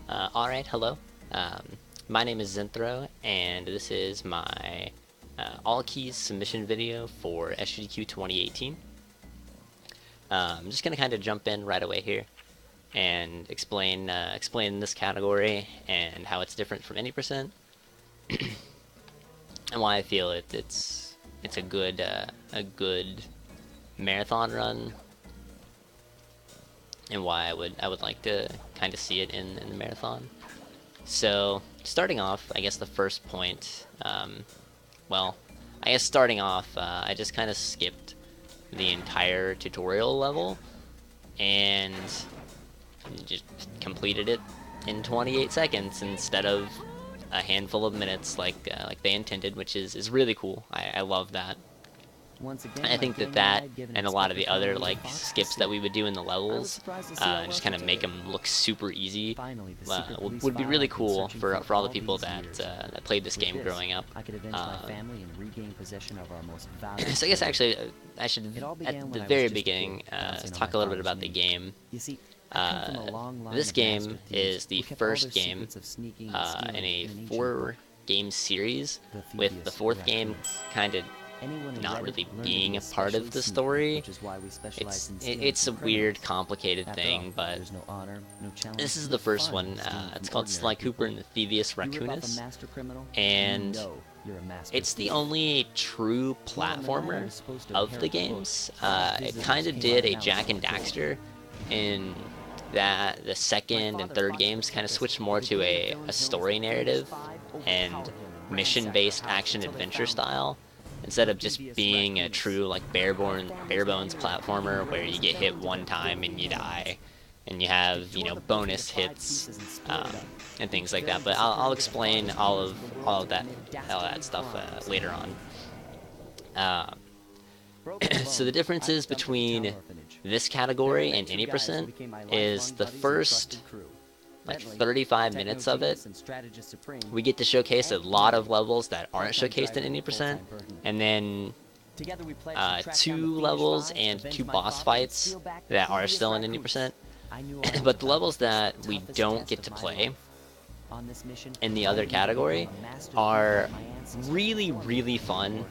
Alright, hello. My name is Zenthro, and this is my all keys submission video for SGDQ 2018. I'm just gonna kind of jump in right away here and explain this category and how it's different from any percent, and why I feel it's a good marathon run, and why I would like to kind of see it in the marathon. So starting off, I guess the first point, well, I guess starting off, I just kind of skipped the entire tutorial level and just completed it in 28 seconds instead of a handful of minutes like they intended, which is really cool. I love that. I think that and a lot of the other like skips that we would do in the levels, just kind of make them look super easy, would be really cool for all the people that played this game growing up. So I guess actually I should at the very beginning talk a little bit about the game. This game is the first game in a 4-game series, with the 4th game kind of not really being a part of the story. It's a weird, complicated thing, but this is the first one. It's called Sly Cooper and the Thievius Raccoonus, and it's the only true platformer of the games. It kind of did a Jak and Daxter in that the second and third games kind of switched more to a story narrative and mission-based action-adventure style, instead of just being a true like bare bones platformer where you get hit one time and you die, and you have bonus hits and things like that. But I'll explain all of that stuff later on. So the differences between this category and any percent is the first like 35 minutes of it, we get to showcase a lot of levels that aren't showcased in any percent, and then 2 levels and 2 boss fights that are still in any percent. But the levels that we don't get to play in the other category are really fun,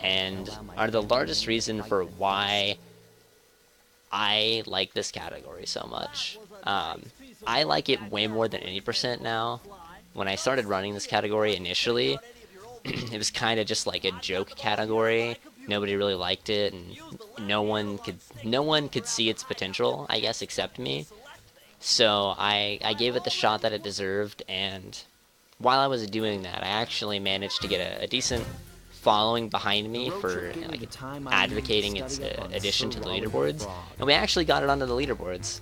and are the largest reason for why I like this category so much. I like it way more than any percent now. When I started running this category initially, it was kind of just like a joke category. Nobody really liked it, and no one could see its potential, I guess, except me. So I gave it the shot that it deserved, and while I was doing that, I actually managed to get a decent following behind me for like advocating its addition to the leaderboards, and we actually got it onto the leaderboards.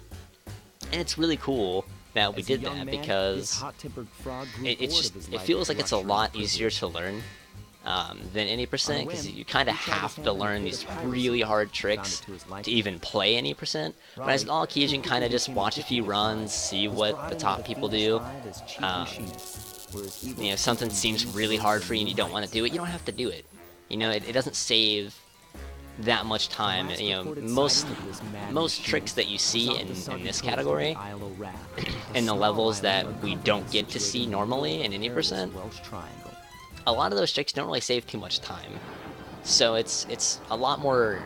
And it's really cool that we did that, because it feels like it's a lot easier to learn than any percent, because you kind of have to learn these really hard tricks to even play any percent. Whereas in all keys, you can kind of just watch a few runs, see what the top people do. If something seems really hard for you and you don't want to do it, you don't have to do it. It doesn't save that much time. Most tricks that you see in this category, in the levels that we don't get to see normally in any percent, a lot of those tricks don't really save too much time. So it's a lot more,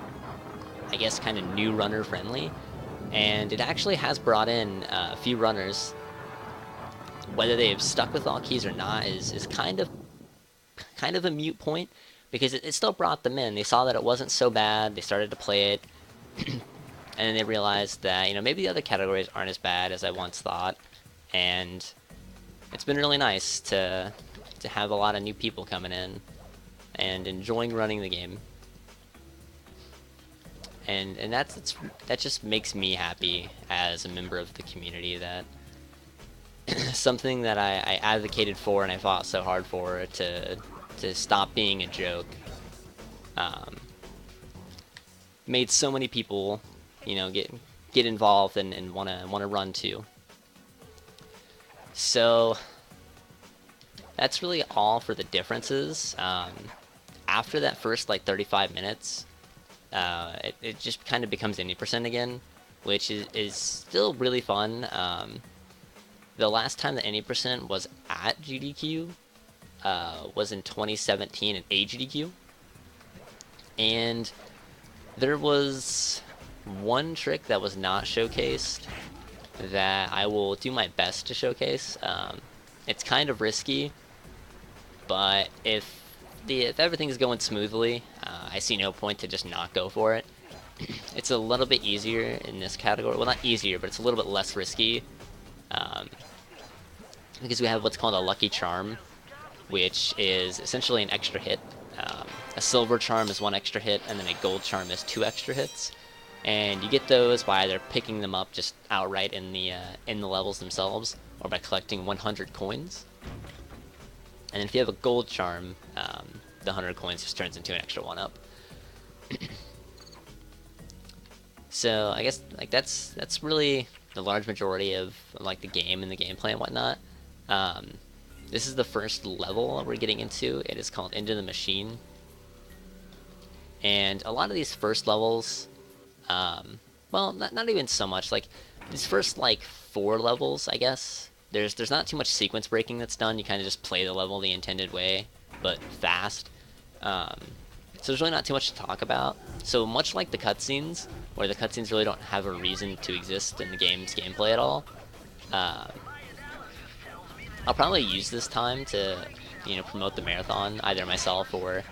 I guess, kind of new runner friendly, and it actually has brought in a few runners. Whether they've stuck with all keys or not is kind of a moot point, because it still brought them in. They saw that it wasn't so bad, they started to play it, and then they realized that maybe the other categories aren't as bad as I once thought, and it's been really nice to have a lot of new people coming in and enjoying running the game, and that just makes me happy as a member of the community, that something that I advocated for and I fought so hard for to stop being a joke, made so many people get involved and wanna run too. So that's really all for the differences. After that first like 35 minutes, it just kind of becomes any percent again, which is still really fun. The last time that any percent was at GDQ was in 2017 at AGDQ, and there was one trick that was not showcased that I will do my best to showcase. It's kind of risky, but if everything's going smoothly, I see no point to just not go for it. It's a little bit easier in this category. Well, not easier, but it's a little bit less risky. Because we have what's called a lucky charm, which is essentially an extra hit. A silver charm is 1 extra hit, and then a gold charm is 2 extra hits. And you get those by either picking them up just outright in the levels themselves, or by collecting 100 coins. And then if you have a gold charm, the 100 coins just turns into an extra 1-up. So I guess like that's really the large majority of like the game and the gameplay and whatnot. This is the first level we're getting into. It is called Into the Machine. And a lot of these first levels, well, not even so much. Like these first like 4 levels, I guess. There's not too much sequence breaking that's done. You kind of just play the level the intended way, but fast. So there's really not too much to talk about. So much like the cutscenes, where the cutscenes really don't have a reason to exist in the game's gameplay at all. I'll probably use this time to, promote the marathon, either myself or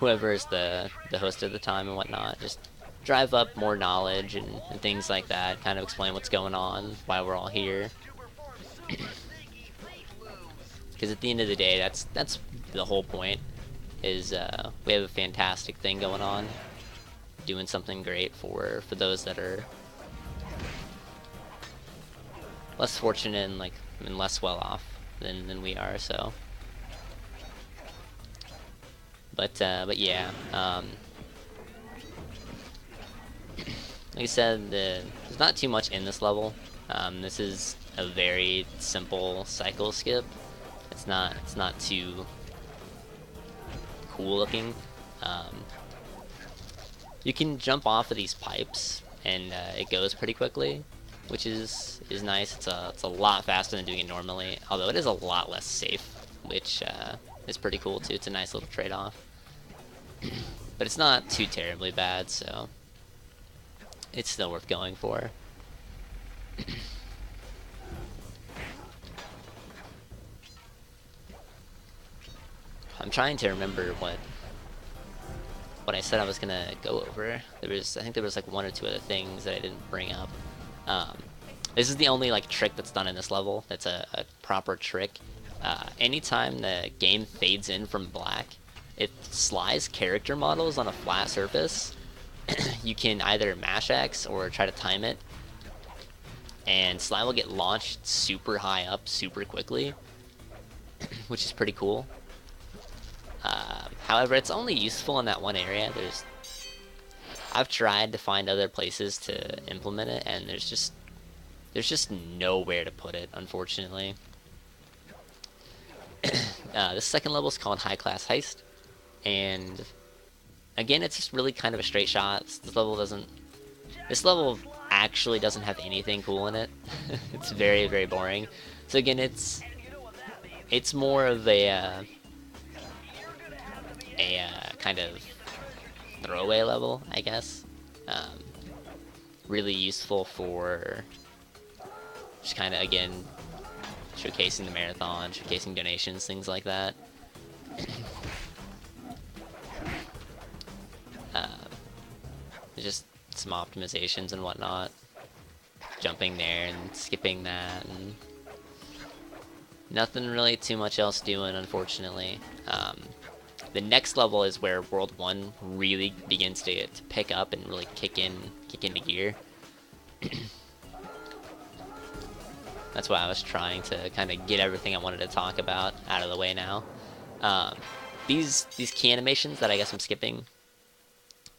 whoever is the host at the time and whatnot. Just drive up more knowledge and things like that. Kind of explain what's going on, why we're all here. Because at the end of the day, that's the whole point. Is we have a fantastic thing going on, doing something great for those that are less fortunate and less well off than we are. So, but yeah, like I said, there's not too much in this level. This is a very simple cycle skip. It's not too cool looking. You can jump off of these pipes and it goes pretty quickly, which is nice. It's a lot faster than doing it normally, although it is a lot less safe, which is pretty cool too. It's a nice little trade-off. But it's not too terribly bad, so it's still worth going for. I'm trying to remember what I said I was gonna go over. I think there was like 1 or 2 other things that I didn't bring up. This is the only like trick that's done in this level. That's a proper trick. Anytime the game fades in from black, it slides character models on a flat surface. You can either mash X or try to time it, and slide will get launched super high up super quickly, which is pretty cool. However, it's only useful in that one area. I've tried to find other places to implement it, and there's just nowhere to put it, unfortunately. The second level is called High Class Heist, and again, it's just really kind of a straight shot. This level actually doesn't have anything cool in it. It's very, very boring. So again, it's more of a kind of throwaway level, I guess. Really useful for just kind of, again, showcasing the marathon, showcasing donations, things like that. There's just some optimizations and whatnot. Jumping there and skipping that, and nothing really too much else doing, unfortunately. The next level is where World 1 really begins to pick up and really kick into gear. That's why I was trying to kind of get everything I wanted to talk about out of the way now. These key animations that I guess I'm skipping,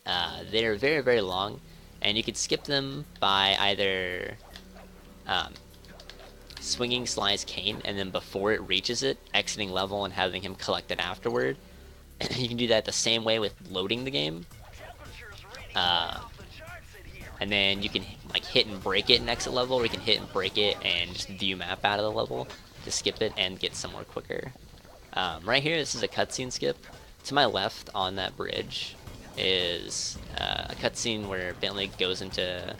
they're very, very long, and you could skip them by either swinging Sly's cane, and then before it reaches it, exiting level and having him collect it afterward. You can do that the same way with loading the game. and then you can like hit and break it in exit level, or you can hit and break it and just view map out of the level to skip it and get somewhere quicker. Right here, this is a cutscene skip. To my left on that bridge is a cutscene where Bentley goes into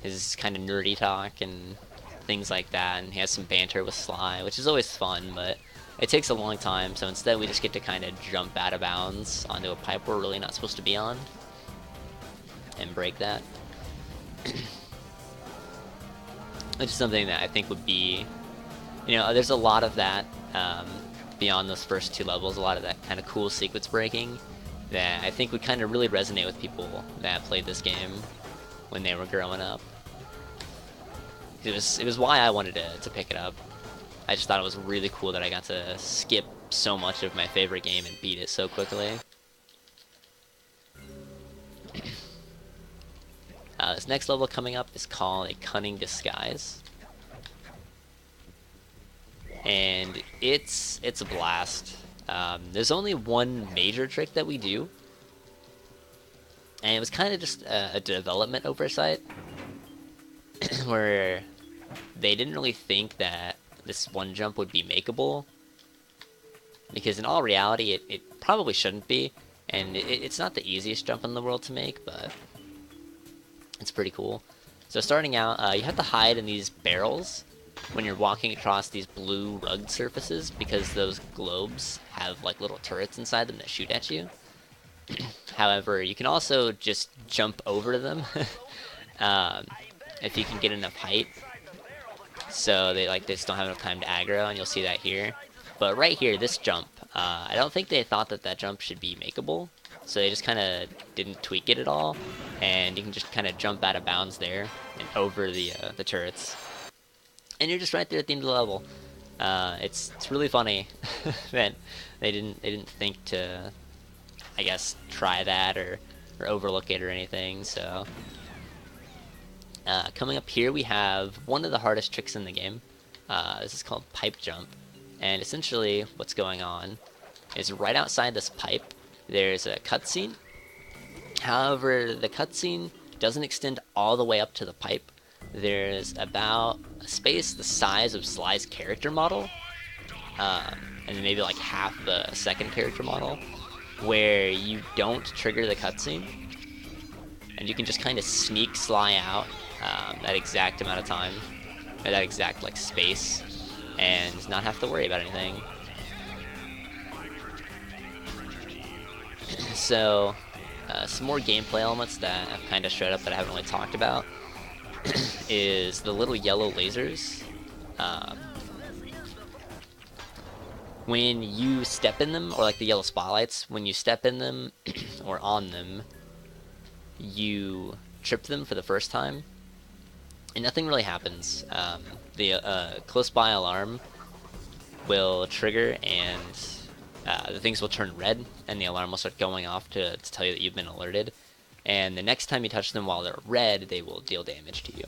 his kind of nerdy talk and things like that, and he has some banter with Sly, which is always fun, but it takes a long time, so instead we just get to kind of jump out of bounds onto a pipe we're really not supposed to be on and break that. Which is something that I think would be, you know, there's a lot of that beyond those first two levels, a lot of that kind of cool sequence breaking that I think would kind of really resonate with people that played this game when they were growing up. It was why I wanted to pick it up. I just thought it was really cool that I got to skip so much of my favorite game and beat it so quickly. This next level coming up is called A Cunning Disguise. And it's a blast. There's only one major trick that we do, and it was kind of just a development oversight where they didn't really think that this one jump would be makeable, because in all reality it probably shouldn't be, and it's not the easiest jump in the world to make, but it's pretty cool. So starting out, you have to hide in these barrels when you're walking across these blue rugged surfaces, because those globes have like little turrets inside them that shoot at you. However, you can also just jump over them if you can get enough height. So they just don't have enough time to aggro, and you'll see that here. But right here, this jump, I don't think they thought that jump should be makeable, so they just kind of didn't tweak it at all, and you can just kind of jump out of bounds there and over the turrets, and you're just right there at the end of the level. It's really funny that they didn't think to, I guess, try that or overlook it or anything. So coming up here, we have one of the hardest tricks in the game. This is called pipe jump, and essentially what's going on is right outside this pipe there's a cutscene. However, the cutscene doesn't extend all the way up to the pipe. There's about a space the size of Sly's character model, and maybe like half the second character model, where you don't trigger the cutscene, and you can just kind of sneak Sly out that exact amount of time, or that exact like space, and not have to worry about anything. So some more gameplay elements that have kind of showed up that I haven't really talked about is the little yellow lasers. When you step in them, or like the yellow spotlights, when you step in them or on them, you trip them for the first time, and nothing really happens. The close by alarm will trigger, and the things will turn red, and the alarm will start going off to tell you that you've been alerted. And the next time you touch them while they're red, they will deal damage to you.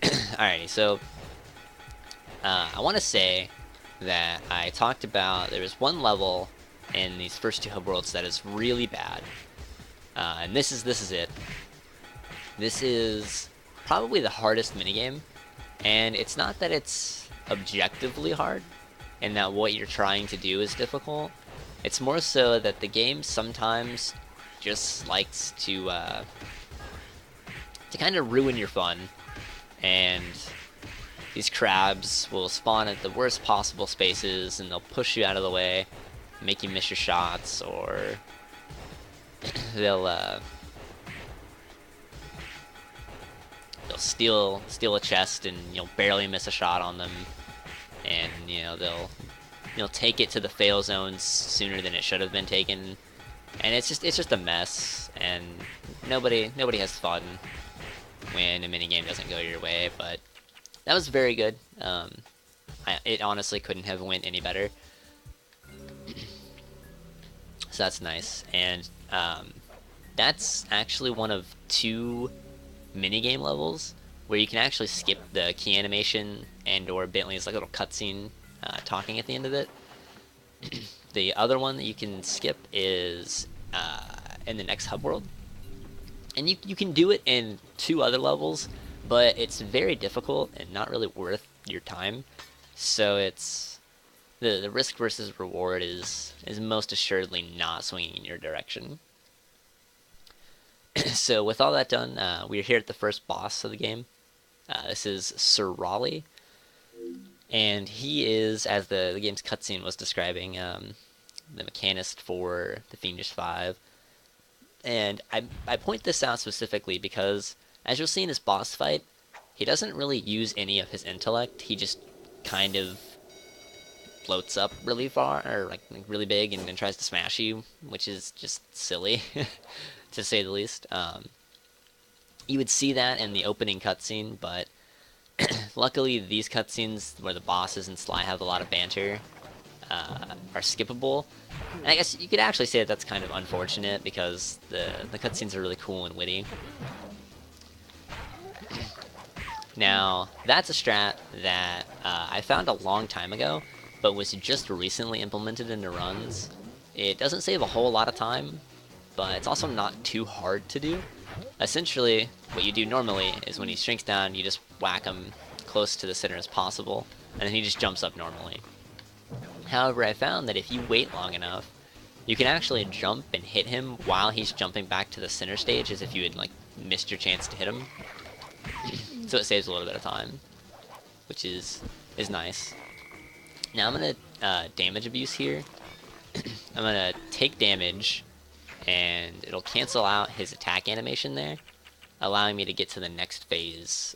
Alrighty, so I want to say that I talked about there was one level in these first two hub worlds that is really bad, and this is it. This is probably the hardest minigame, and it's not that it's objectively hard and that what you're trying to do is difficult. It's more so that the game sometimes just likes to kind of ruin your fun, and these crabs will spawn at the worst possible spaces, and they'll push you out of the way, make you miss your shots, or they'll steal a chest and you'll barely miss a shot on them, and they'll take it to the fail zones sooner than it should have been taken, and it's just a mess, and nobody has fun when a minigame doesn't go your way. But that was very good. It honestly couldn't have went any better. So that's nice, and that's actually one of two minigame levels where you can actually skip the key animation and or Bentley's like little cutscene talking at the end of it. The other one that you can skip is in the next hub world, and you can do it in 2 other levels, but it's very difficult and not really worth your time. So it's the risk versus reward is most assuredly not swinging in your direction. So with all that done, we're here at the first boss of the game. This is Sir Raleigh, and he is, as the game's cutscene was describing, the mechanist for the Fiendish Five. And I point this out specifically because, as you'll see in his boss fight, he doesn't really use any of his intellect. He just kind of floats up really far, or like really big, and then tries to smash you, which is just silly, to say the least. You would see that in the opening cutscene, but luckily these cutscenes where the bosses and Sly have a lot of banter are skippable. And I guess you could actually say that that's kind of unfortunate because the cutscenes are really cool and witty. Now, that's a strat that I found a long time ago, but was just recently implemented into runs. It doesn't save a whole lot of time, but it's also not too hard to do. Essentially, what you do normally is when he shrinks down, you just whack him close to the center as possible, and then he just jumps up normally. However, I found that if you wait long enough, you can actually jump and hit him while he's jumping back to the center stage, as if you had like missed your chance to hit him. So it saves a little bit of time, which is nice. Now I'm gonna damage abuse here. I'm gonna take damage, and it'll cancel out his attack animation there, allowing me to get to the next phase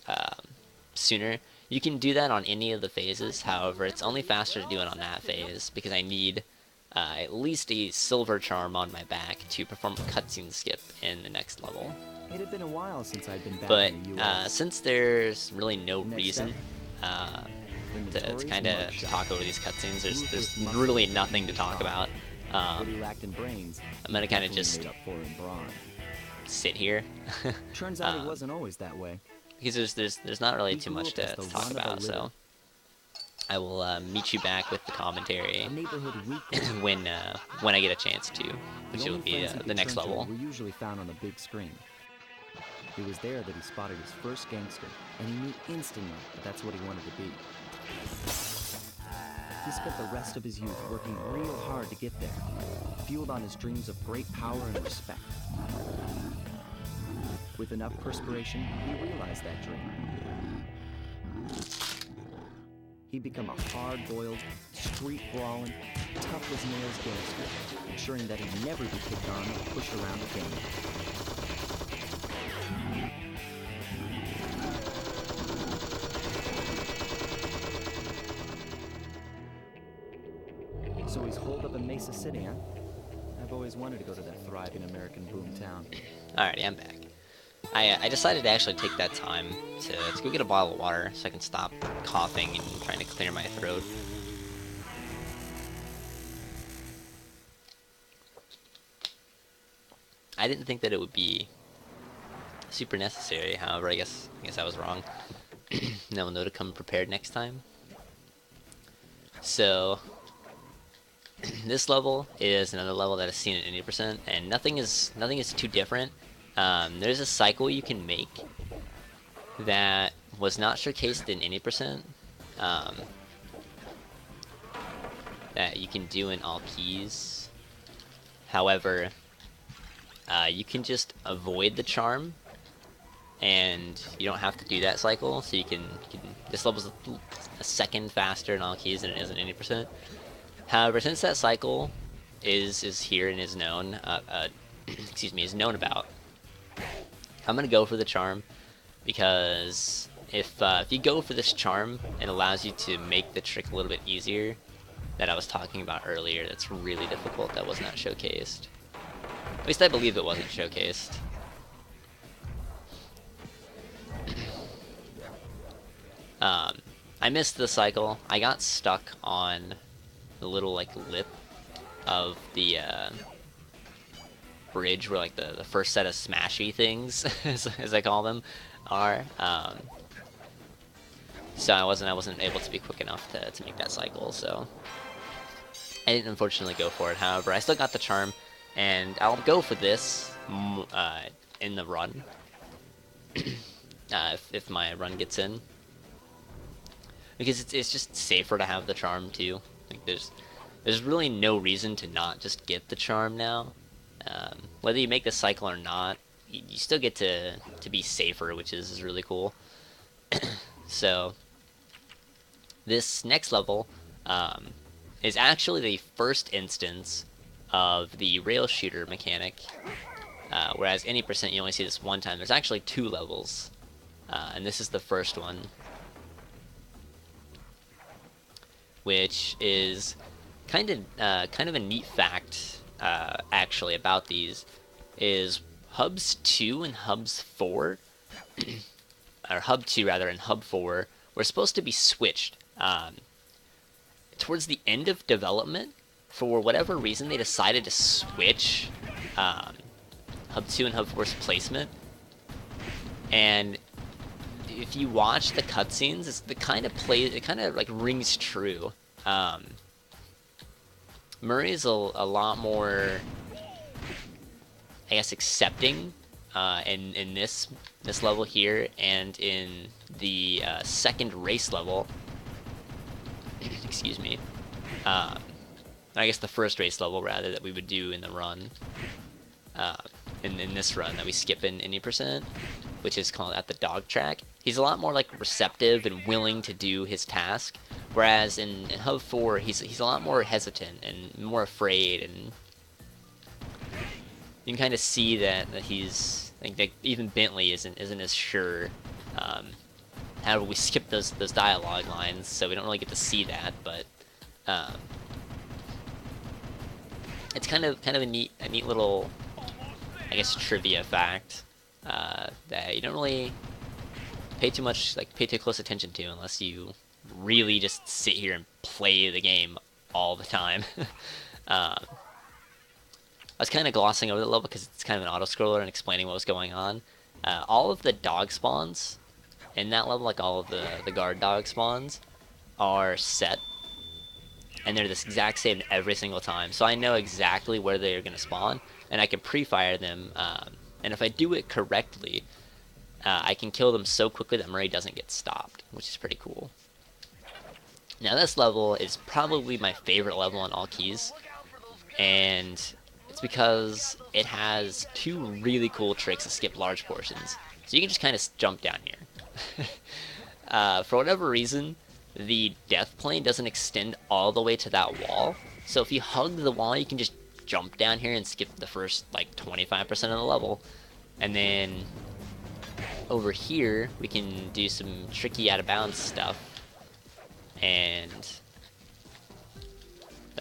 sooner. You can do that on any of the phases, however, it's only faster to do it on that phase, because I need at least a silver charm on my back to perform a cutscene skip in the next level. It had been a while since I'd been back But in the US. since there's really no reason to kind of talk over these cutscenes, there's really nothing to talk about. He lacked in brains. I'm gonna kind of just made up for in brawn. sit here. Turns out it wasn't always that way. Because there's not really too much to talk about, so I will meet you back with the commentary A neighborhood weekly. when I get a chance to, which The will only be friends he the could next turn to level. were usually found on the big screen. It was there that he spotted his first gangster, and he knew instantly that that's what he wanted to be. He spent the rest of his youth working real hard to get there, fueled on his dreams of great power and respect. With enough perspiration, he realized that dream. He'd become a hard-boiled, street-brawling, tough-as-nails gangster, ensuring that he'd never be picked on or pushed around again. So he's holed up in Mesa City, huh? I've always wanted to go to that thriving American boom town. Alrighty, I'm back. I decided to actually take that time to go get a bottle of water so I can stop coughing and trying to clear my throat. I didn't think that it would be super necessary, however, I guess I was wrong. Now we'll know to come prepared next time. So this level is another level that is seen at 80%, and nothing is too different. There's a cycle you can make that was not showcased in 80%, that you can do in all keys. However, you can just avoid the charm, and you don't have to do that cycle. So you can this level's a second faster in all keys than it is in 80%. However, since that cycle is here and is known, is known about, I'm gonna go for the charm, because if you go for this charm, it allows you to make the trick a little bit easier that I was talking about earlier. That's really difficult. That was not showcased. At least I believe it wasn't showcased. I missed the cycle. I got stuck on the little like lip of the bridge where like the first set of smashy things, as I call them, are. So I wasn't able to be quick enough to make that cycle. So I didn't unfortunately go for it. However, I still got the charm, and I'll go for this in the run if my run gets in, because it's just safer to have the charm too. Like there's really no reason to not just get the charm now. Whether you make the cycle or not, you still get to be safer, which is really cool. So this next level is actually the first instance of the rail shooter mechanic, whereas any percent you only see this one time. There's actually 2 levels, and this is the first one, which is kind of a neat fact actually about these is hubs 2 and hubs 4, or hub 2 rather and hub 4 were supposed to be switched. Towards the end of development, for whatever reason, they decided to switch hub 2 and hub 4's placement. And if you watch the cutscenes, it's the kind of it kind of like rings true. Murray's a lot more, I guess, accepting in this level here, and in the second race level. Excuse me. I guess the first race level rather that we would do in the run. In this run that we skip in any percent, which is called at the dog track. He's a lot more like receptive and willing to do his task, whereas in Hub 4 he's a lot more hesitant and more afraid, and you can kind of see that he's like even Bentley isn't as sure. However, we skip those dialogue lines, so we don't really get to see that, but it's kind of a neat little, I guess, trivia fact that you don't really pay too close attention to unless you really just sit here and play the game all the time. I was kind of glossing over the level because it's kind of an auto-scroller and explaining what was going on. All of the dog spawns in that level, like all of the guard dog spawns, are set, and they're this exact same every single time. So I know exactly where they're going to spawn, and I can pre-fire them, and if I do it correctly, I can kill them so quickly that Murray doesn't get stopped, which is pretty cool. Now this level is probably my favorite level on all keys, and it's because it has 2 really cool tricks to skip large portions. So you can just kind of jump down here. For whatever reason, the death plane doesn't extend all the way to that wall. So if you hug the wall, you can just jump down here and skip the first like 25% of the level. And then over here, we can do some tricky out of bounds stuff. And if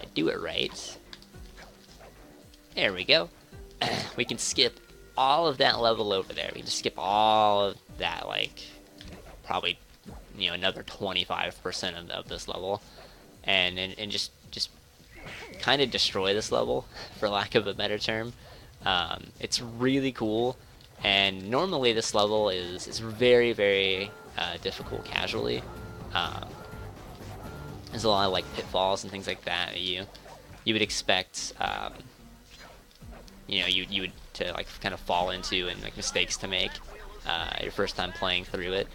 I do it right, there we go. We can skip all of that level over there. We can just skip all of that, like, probably, another 25% of this level. And just kind of destroy this level, for lack of a better term. It's really cool. And normally this level is very, very difficult casually. There's a lot of, like, pitfalls and things like that you would expect, you would to, like, kind of fall into, and, like, mistakes to make your first time playing through it.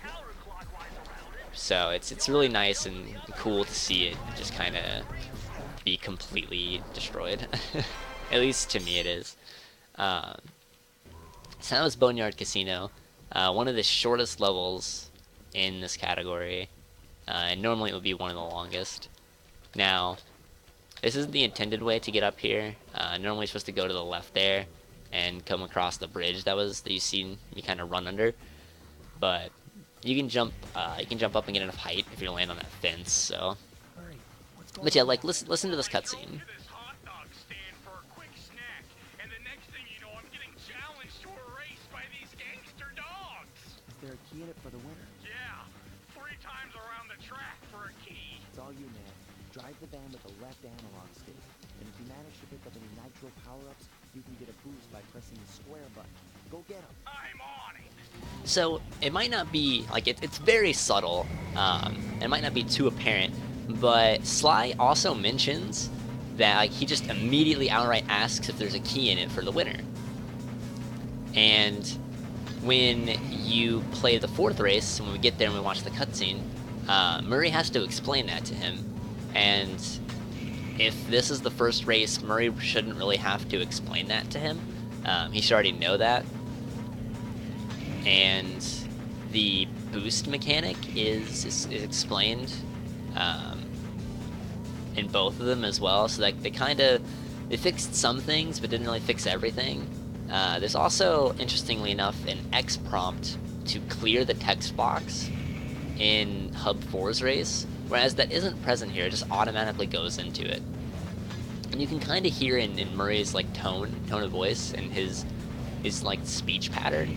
So it's really nice and cool to see it just kind of be completely destroyed. At least to me it is. So that was Boneyard Casino, one of the shortest levels in this category, and normally it would be one of the longest. Now, this isn't the intended way to get up here. Normally you're supposed to go to the left there and come across the bridge that you see me kind of run under, but you can jump up and get enough height if you land on that fence. So, but yeah, like, listen to this cutscene. Is there a key in it for the winner? Yeah, 3 times around the track for a key. It's all you, man. Drive the van with the left analog stick, and if you manage to pick up any nitro power-ups, You can get a boost by pressing the square button. Go get him. I'm on it. So it might not be like it's very subtle. It might not be too apparent, but Sly also mentions that like he just immediately outright asks if there's a key in it for the winner. And when you play the 4th race, when we get there and we watch the cutscene, Murray has to explain that to him. And if this is the first race, Murray shouldn't really have to explain that to him. He should already know that. And the boost mechanic is explained in both of them as well. So like they fixed some things, but didn't really fix everything. There's also, interestingly enough, an X prompt to clear the text box in Hub 4's race, whereas that isn't present here. It just automatically goes into it. And you can kind of hear in Murray's like tone of voice and his like speech pattern,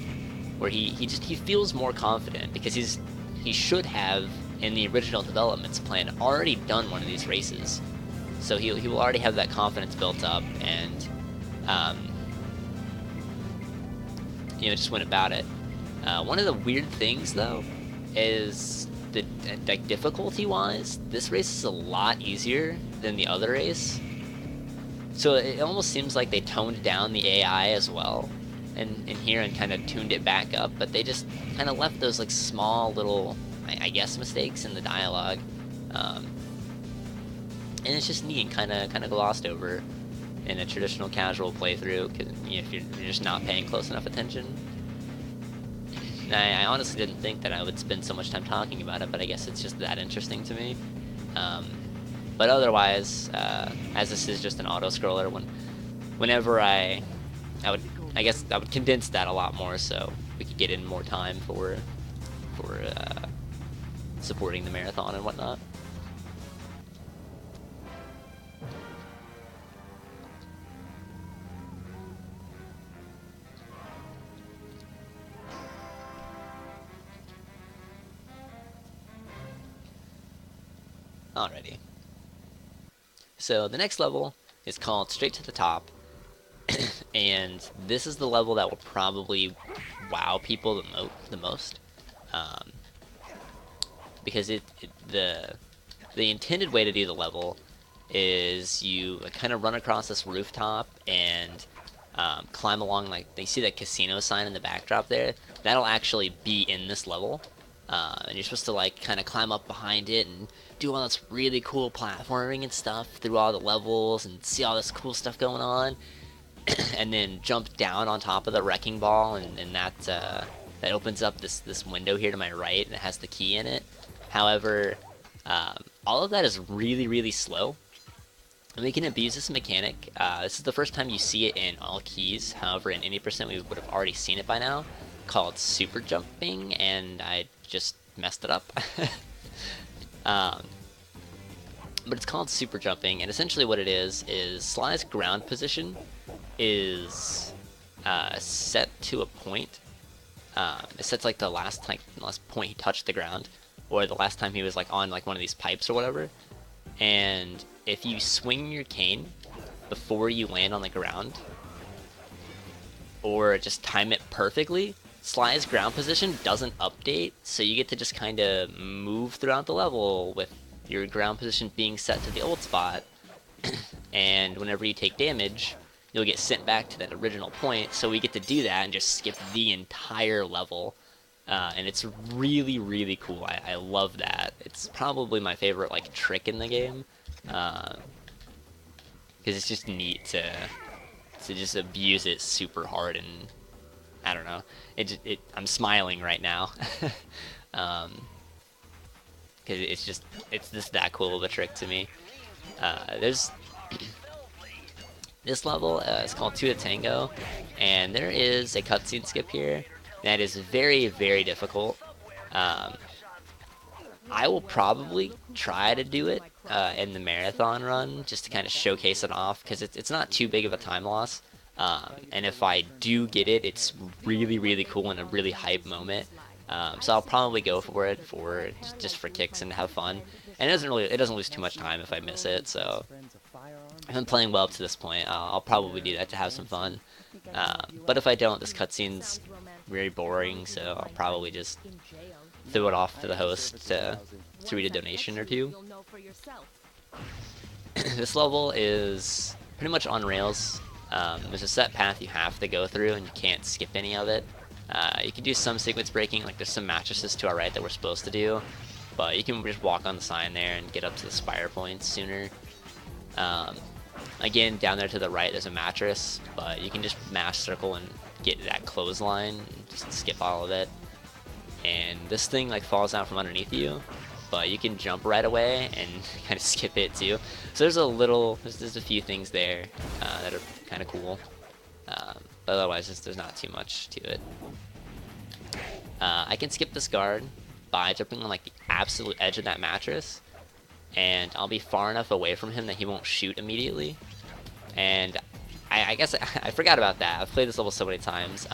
where he feels more confident because he should have, in the original development's plan, already done one of these races. So he will already have that confidence built up, and just went about it. One of the weird things though is the like difficulty-wise, this race is a lot easier than the other race. So it almost seems like they toned down the AI as well in here and kind of tuned it back up, but they just kind of left those like small little, I guess, mistakes in the dialogue, and it's just neat and kind of glossed over in a traditional casual playthrough, because if you're just not paying close enough attention. And I honestly didn't think that I would spend so much time talking about it, but I guess it's just that interesting to me. But otherwise, as this is just an auto-scroller, whenever I would condense that a lot more so we could get in more time for supporting the marathon and whatnot. Alrighty. So the next level is called Straight to the Top, and this is the level that will probably wow people the most, because the intended way to do the level is you kind of run across this rooftop and climb along, like you see that casino sign in the backdrop there. That'll actually be in this level, and you're supposed to like kind of climb up behind it and do all this really cool platforming and stuff through all the levels and see all this cool stuff going on, and then jump down on top of the wrecking ball, and that opens up this window here to my right, and it has the key in it. However, all of that is really, really slow, and we can abuse this mechanic. This is the first time you see it in all keys. However, in any percent we would have already seen it by now, called super jumping, and I just messed it up. But it's called super jumping, and essentially what it is Sly's ground position is set to a point. It sets like the last point he touched the ground, or the last time he was like on like one of these pipes or whatever. And if you swing your cane before you land on the ground, or just time it perfectly, Sly's ground position doesn't update, so you get to just kind of move throughout the level with your ground position being set to the old spot. And whenever you take damage, you'll get sent back to that original point. So we get to do that and just skip the entire level, and it's really, really cool. I love that. It's probably my favorite like trick in the game, because it's just neat to just abuse it super hard. And I don't know, I'm smiling right now, because it's just that cool of a trick to me. There's this level is called Two to Tango, and there is a cutscene skip here that is very, very difficult. I will probably try to do it in the marathon run just to kind of showcase it off, because it's not too big of a time loss. And if I do get it, it's really, really cool and a really hype moment. So I'll probably go for it just for kicks and have fun. And it doesn't lose too much time if I miss it. So if I'm playing well up to this point, I'll probably do that to have some fun. But if I don't, this cutscene's very boring, so I'll probably just throw it off to the host to read a donation or two. This level is pretty much on rails. There's a set path you have to go through, and you can't skip any of it. You can do some sequence breaking, like there's some mattresses to our right that we're supposed to do, but you can just walk on the sign there and get up to the spire points sooner. Again, down there to the right there's a mattress, but you can just mash circle and get that clothesline, and just skip all of it. And this thing like falls out from underneath you, but you can jump right away and kind of skip it too. So there's a few things there that are kind of cool. But otherwise, there's not too much to it. I can skip this guard by jumping on like the absolute edge of that mattress, and I'll be far enough away from him that he won't shoot immediately. And I guess I forgot about that. I've played this level so many times.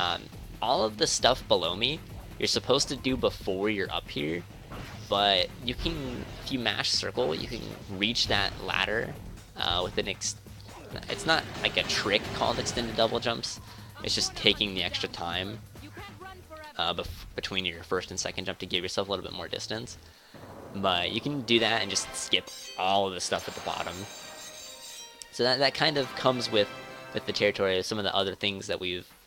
All of the stuff below me, you're supposed to do before you're up here, but you can, if you mash circle, you can reach that ladder with an it's not like a trick called extended double jumps. It's just taking the extra time between your first and second jump to give yourself a little bit more distance. But you can do that and just skip all of the stuff at the bottom. So that kind of comes with the territory of some of the other things that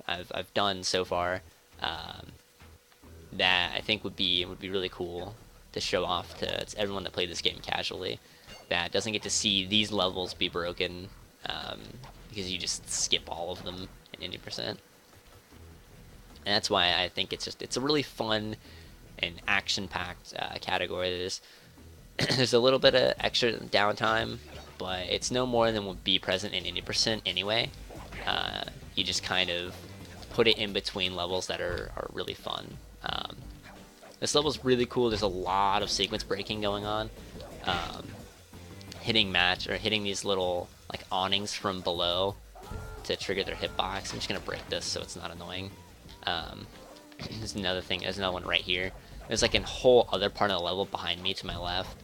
I've done so far that I think would be really cool to show off to everyone that played this game casually, that doesn't get to see these levels be broken because you just skip all of them in 80%. And that's why I think it's a really fun and action-packed category. There's a little bit of extra downtime, but it's no more than would be present in 80% anyway. You just kind of put it in between levels that are really fun. This level's really cool. There's a lot of sequence breaking going on. Hitting these little like awnings from below to trigger their hitbox. I'm just gonna break this so it's not annoying. There's another thing. There's another one right here. There's like a whole other part of the level behind me to my left.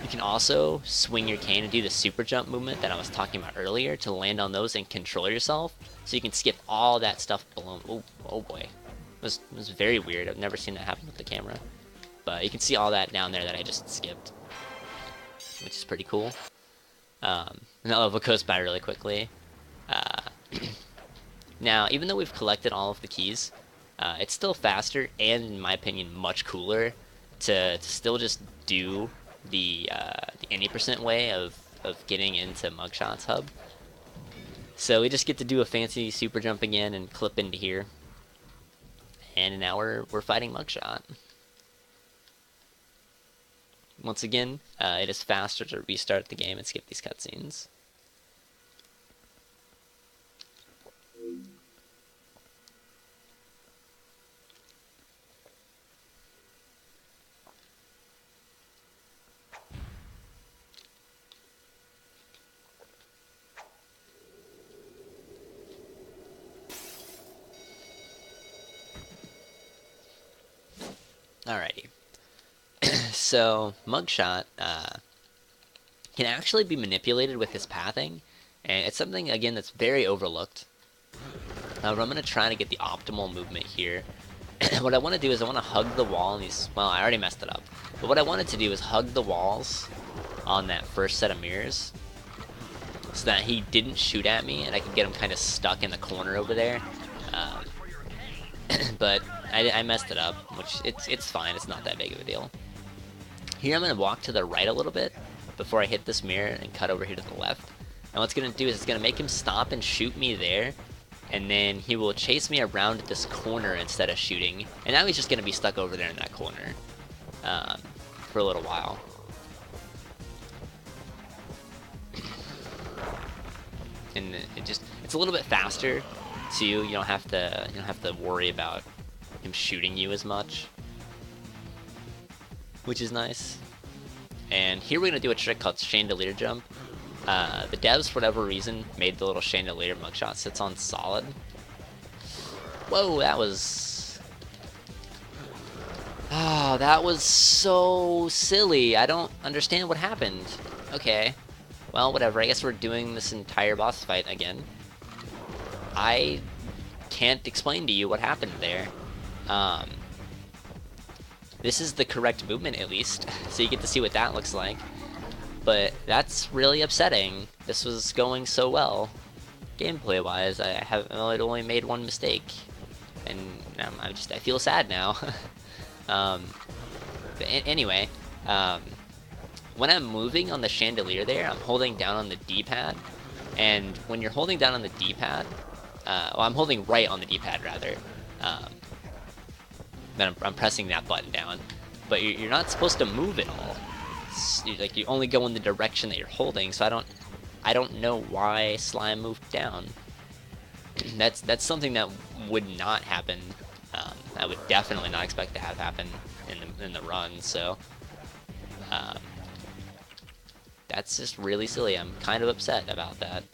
You can also swing your cane and do the super jump movement that I was talking about earlier to land on those and control yourself. So you can skip all that stuff below. Oh boy. It was very weird. I've never seen that happen with the camera. But you can see all that down there that I just skipped, which is pretty cool. And that level goes by really quickly. Now, even though we've collected all of the keys, it's still faster and, in my opinion, much cooler to still just do the 80% way of getting into Mugshot's hub. So we just get to do a fancy super jump again and clip into here. And now we're fighting Mugshot. Once again, it is faster to restart the game and skip these cutscenes. Alrighty. So, Mugshot can actually be manipulated with his pathing, and it's something, again, that's very overlooked. However, I'm going to try to get the optimal movement here. What I want to do is I want to hug the wall on these... Well, I already messed it up. But what I wanted to do is hug the walls on that first set of mirrors so that he didn't shoot at me and I could get him kind of stuck in the corner over there. But I messed it up, which it's fine. It's not that big of a deal. Here I'm going to walk to the right a little bit before I hit this mirror and cut over here to the left. And what's going to do is it's going to make him stop and shoot me there. And then he will chase me around this corner instead of shooting. And now he's just going to be stuck over there in that corner for a little while. And it's a little bit faster too. You don't have to worry about him shooting you as much, which is nice. And here we're gonna do a trick called chandelier jump. The devs, for whatever reason, made the little chandelier Mugshot sits on solid. Whoa, that was... Oh, that was so silly. I don't understand what happened. Okay. well, whatever. I guess we're doing this entire boss fight again. I can't explain to you what happened there. This is the correct movement, at least, so you get to see what that looks like. But that's really upsetting. This was going so well, gameplay-wise. I only made one mistake, and I feel sad now. Anyway, when I'm moving on the chandelier there, I'm holding down on the D-pad, and when you're holding down on the D-pad, well, I'm holding right on the D-pad rather. Then I'm pressing that button down, but you're not supposed to move at all. You only go in the direction that you're holding. So I don't know why slime moved down. That's something that would not happen. I would definitely not expect to have happen in the run. So that's just really silly. I'm kind of upset about that.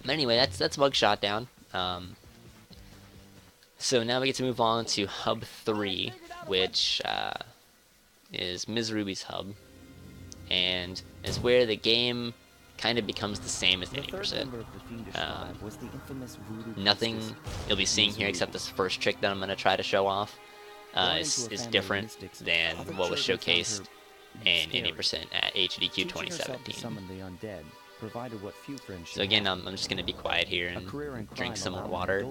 But anyway, that's Mugshot down. So now we get to move on to Hub 3, which is Ms. Ruby's hub, and is where the game kind of becomes the same as 80%. Nothing you'll be seeing here except this first trick that I'm going to try to show off is different than what was showcased in 80% at SGDQ 2017. So again, I'm just going to be quiet here and drink some more water.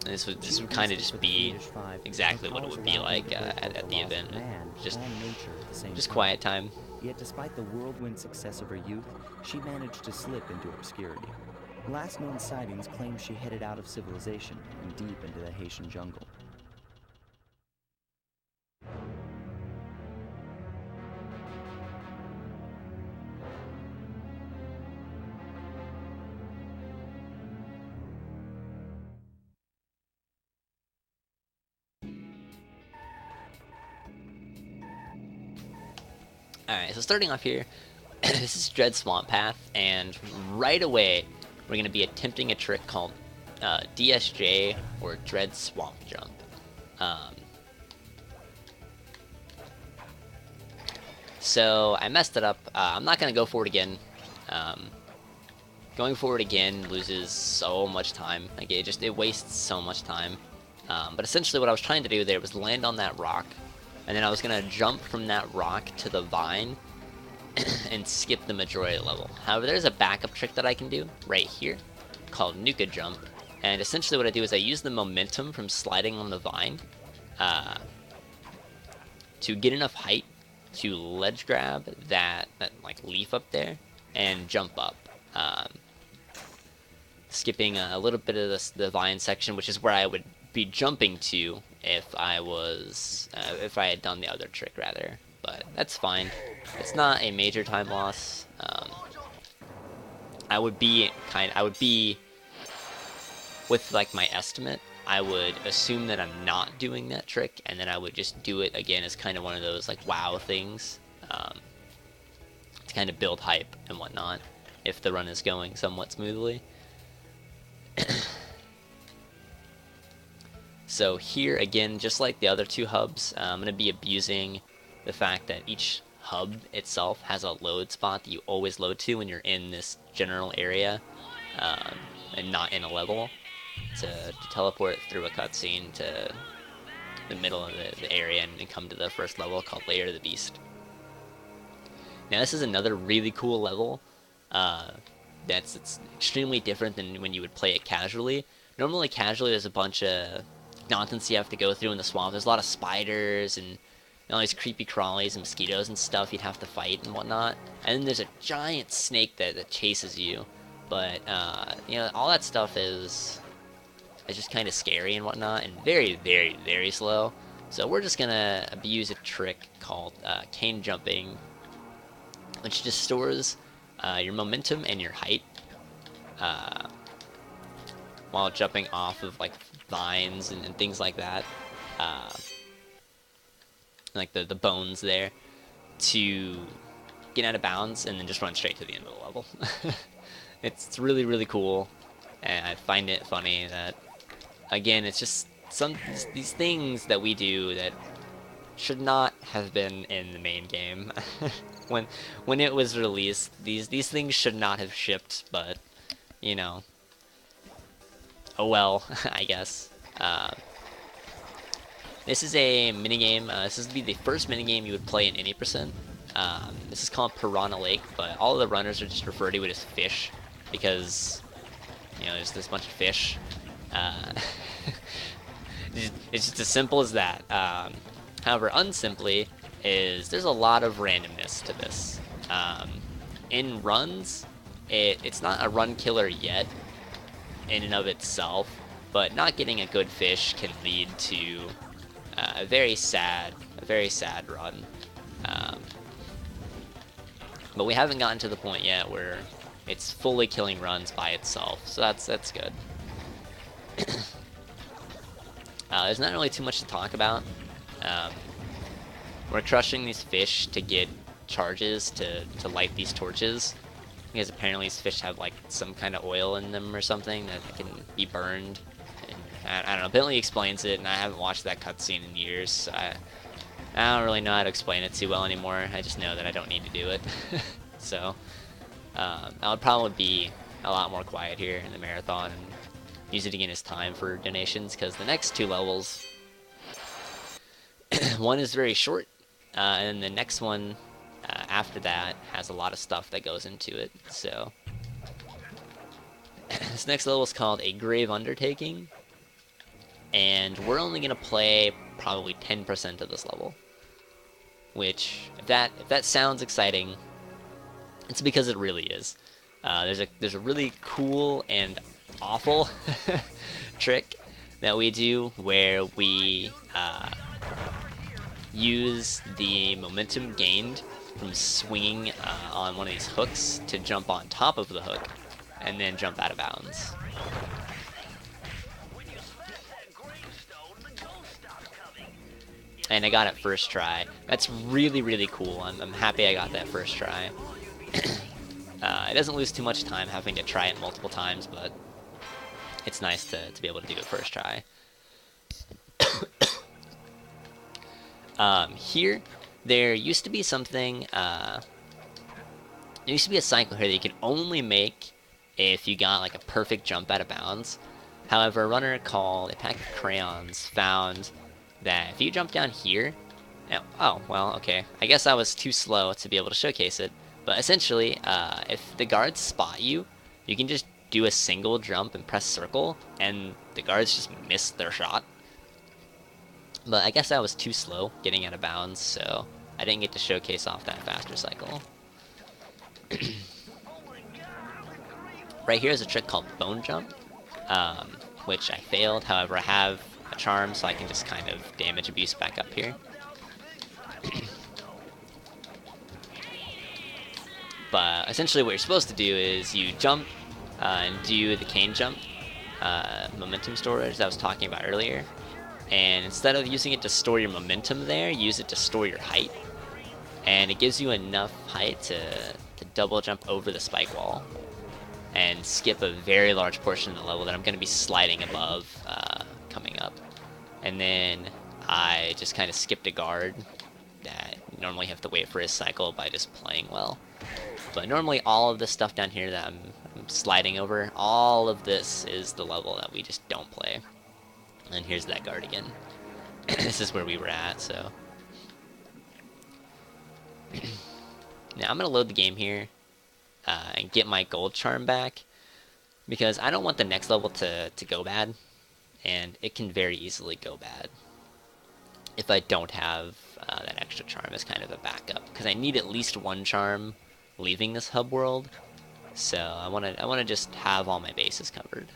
This would kind of just be exactly what it would be like at the event. Just quiet time. Yet despite the whirlwind success of her youth, she managed to slip into obscurity. Last known sightings claim she headed out of civilization and deep into the Haitian jungle. Alright, so starting off here, this is Dread Swamp Path, and right away we're going to be attempting a trick called DSJ, or Dread Swamp Jump. So I messed it up. I'm not going to go for it again. Going forward again loses so much time. Like it wastes so much time. But essentially what I was trying to do there was land on that rock, and then I was going to jump from that rock to the vine and skip the majority of the level. However, there's a backup trick that I can do right here called Nuka Jump. And essentially what I do is I use the momentum from sliding on the vine to get enough height to ledge grab that like leaf up there and jump up. Skipping a little bit of the vine section, which is where I would be jumping to if I had done the other trick rather, but that's fine. It's not a major time loss. I would be with like my estimate, I would assume that I'm not doing that trick, and then I would just do it again as kind of one of those like wow things, to kind of build hype and whatnot if the run is going somewhat smoothly. So here again, just like the other two hubs, I'm going to be abusing the fact that each hub itself has a load spot that you always load to when you're in this general area, and not in a level, to teleport through a cutscene to the middle of the area and come to the first level called Lair of the Beast. Now this is another really cool level. It's extremely different than when you would play it casually. Normally casually there's a bunch of nonsense you have to go through in the swamp. There's a lot of spiders and all these creepy crawlies and mosquitoes and stuff you'd have to fight and whatnot. And then there's a giant snake that chases you. But you know, all that stuff is just kind of scary and whatnot, and very, very, very slow. So we're just gonna abuse a trick called cane jumping, which just stores your momentum and your height while jumping off of like vines and things like that, like the bones there, to get out of bounds and then just run straight to the end of the level. It's really, really cool, and I find it funny that, again, it's just these things that we do that should not have been in the main game. when it was released, these things should not have shipped, but you know, oh well, I guess. This is a minigame. This would be the first minigame you would play in any percent. This is called Piranha Lake, but all of the runners are just referred to it as fish because, you know, there's this bunch of fish. It's just as simple as that. However, unsimply is there's a lot of randomness to this. In runs, it's not a run killer yet in and of itself, but not getting a good fish can lead to a very sad run. But we haven't gotten to the point yet where it's fully killing runs by itself, so that's good. There's not really too much to talk about. We're crushing these fish to get charges to light these torches, because apparently these fish have like some kind of oil in them or something that can be burned. And I don't know, Bentley explains it, and I haven't watched that cutscene in years, so I don't really know how to explain it too well anymore. I just know that I don't need to do it. So I'll probably be a lot more quiet here in the marathon and use it again as time for donations, because the next two levels, one is very short, and the next one after that has a lot of stuff that goes into it. So this next level is called A Grave Undertaking, and we're only going to play probably 10% of this level, which if that sounds exciting, it's because it really is. There's a really cool and awful trick that we do where we use the momentum gained from swinging on one of these hooks to jump on top of the hook and then jump out of bounds. And I got it first try. That's really, really cool. I'm happy I got that first try. It doesn't lose too much time having to try it multiple times, but it's nice to be able to do it first try. Here, there used to be something, there used to be a cycle here that you could only make if you got like a perfect jump out of bounds. However, a runner called A Pack of Crayons found that if you jump down here, oh, well, okay, I guess I was too slow to be able to showcase it, but essentially, if the guards spot you, you can just do a single jump and press circle, and the guards just miss their shot. But I guess I was too slow getting out of bounds, so I didn't get to showcase off that faster cycle. Right here is a trick called Bone Jump, which I failed. However, I have a charm, so I can just kind of damage abuse back up here. But essentially what you're supposed to do is you jump and do the cane jump momentum storage that I was talking about earlier. And instead of using it to store your momentum there, use it to store your height. And it gives you enough height to double jump over the spike wall and skip a very large portion of the level that I'm going to be sliding above coming up. And then I just kind of skipped a guard that you normally have to wait for his cycle by just playing well. But normally all of this stuff down here that I'm sliding over, all of this is the level that we just don't play. And here's that guard again. This is where we were at, so. Now I'm going to load the game here and get my gold charm back, because I don't want the next level to go bad, and it can very easily go bad if I don't have that extra charm as kind of a backup, because I need at least one charm leaving this hub world, so I want to just have all my bases covered.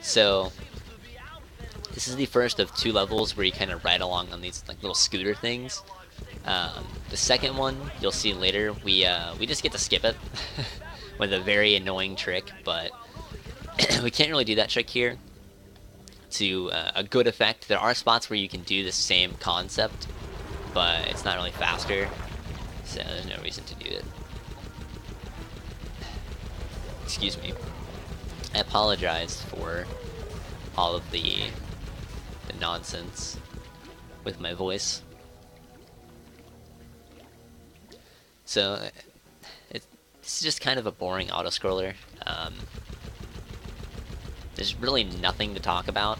So this is the first of two levels where you kind of ride along on these like little scooter things. The second one you'll see later. We just get to skip it with a very annoying trick, but we can't really do that trick here to a good effect. There are spots where you can do the same concept, but it's not really faster, so there's no reason to do it. excuse me. I apologize for all of the nonsense with my voice. So it's just kind of a boring auto-scroller. There's really nothing to talk about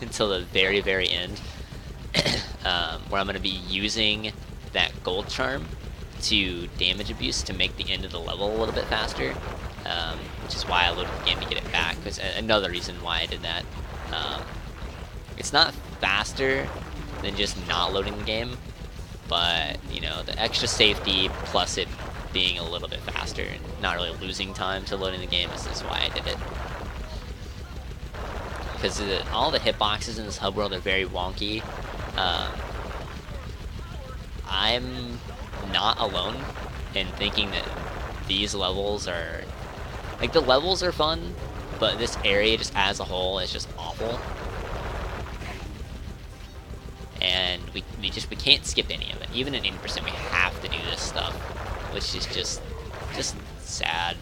until the very, very end, where I'm going to be using that gold charm to damage abuse to make the end of the level a little bit faster, which is why I loaded the game to get it back. Because another reason why I did that. It's not faster than just not loading the game, but you know, the extra safety plus it being a little bit faster and not really losing time to loading the game is why I did it. Because all the hitboxes in this hub world are very wonky. I'm not alone in thinking that these levels are, like, the levels are fun, but this area just as a whole is just awful. And we can't skip any of it. Even at 80%, we have to do this stuff, which is just sad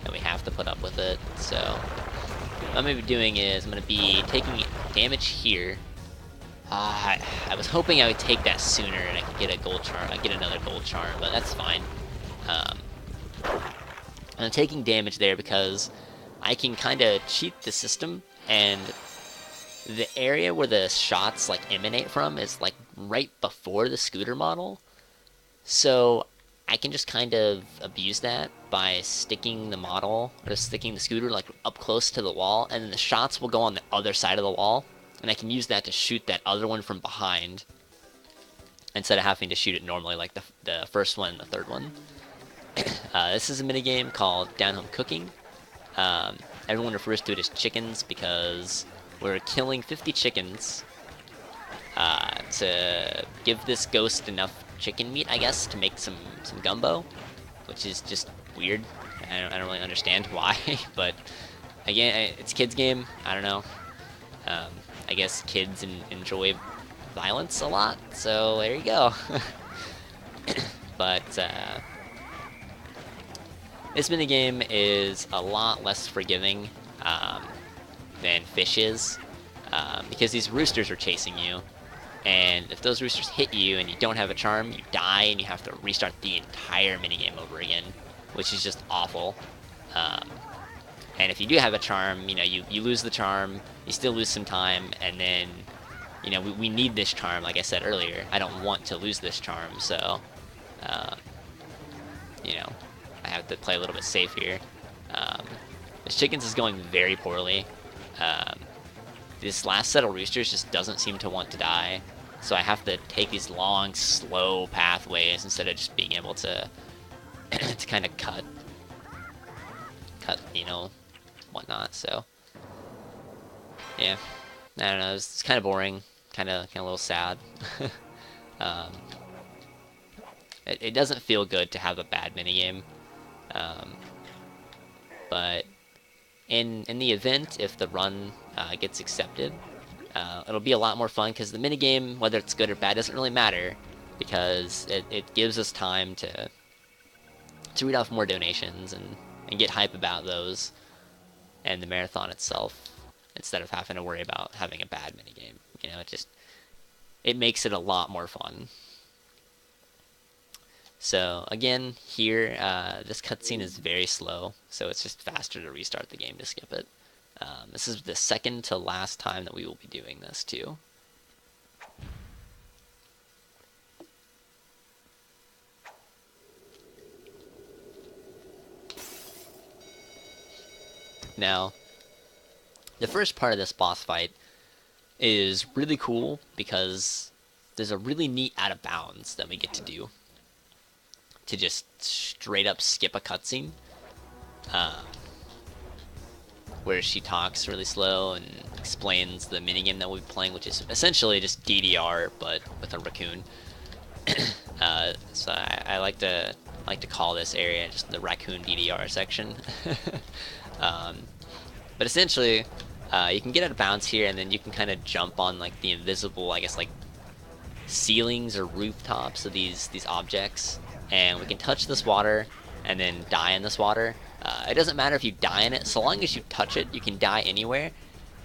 that we have to put up with it. So what I'm gonna be doing is I'm gonna be taking damage here. I was hoping I would take that sooner and I could get a gold charm. I get another gold charm, but that's fine. I'm taking damage there because I can kind of cheat the system, and the area where the shots like emanate from is like right before the scooter model. So I can just kind of abuse that by sticking the model, or sticking the scooter like up close to the wall, and then the shots will go on the other side of the wall, and I can use that to shoot that other one from behind instead of having to shoot it normally like the first one and the third one. This is a minigame called Down Home Cooking. Everyone refers to it as chickens because we're killing 50 chickens to give this ghost enough chicken meat, I guess, to make some gumbo, which is just weird. I don't really understand why, but again, it's a kids game. I don't know. I guess kids enjoy violence a lot, so there you go. But this minigame is a lot less forgiving than Fish is, because these roosters are chasing you, and if those roosters hit you and you don't have a charm, you die and you have to restart the entire minigame over again, which is just awful. And if you do have a charm, you know, you lose the charm, you still lose some time, and then, you know, we need this charm, like I said earlier. I don't want to lose this charm, so, you know, I have to play a little bit safe here. This chickens is going very poorly. This last set of roosters just doesn't seem to want to die, so I have to take these long, slow pathways instead of just being able to to kind of cut, you know, whatnot. So yeah, I don't know. It's kind of boring, kind of a little sad. It doesn't feel good to have a bad minigame, but in the event, if the run gets accepted, it'll be a lot more fun, because the minigame, whether it's good or bad, doesn't really matter, because it gives us time to read off more donations and get hype about those and the marathon itself, instead of having to worry about having a bad minigame. You know, it makes it a lot more fun. So again, here, this cutscene is very slow, so it's just faster to restart the game to skip it. This is the second to last time that we will be doing this too. Now, the first part of this boss fight is really cool because there's a really neat out of bounds that we get to do to just straight up skip a cutscene, where she talks really slow and explains the minigame that we'll be playing, which is essentially just DDR but with a raccoon. So I like to call this area just the raccoon DDR section. But essentially, you can get out of bounds here, and then you can kind of jump on like the invisible, I guess, like ceilings or rooftops of these objects, and we can touch this water and then die in this water, It doesn't matter if you die in it, so long as you touch it, you can die anywhere,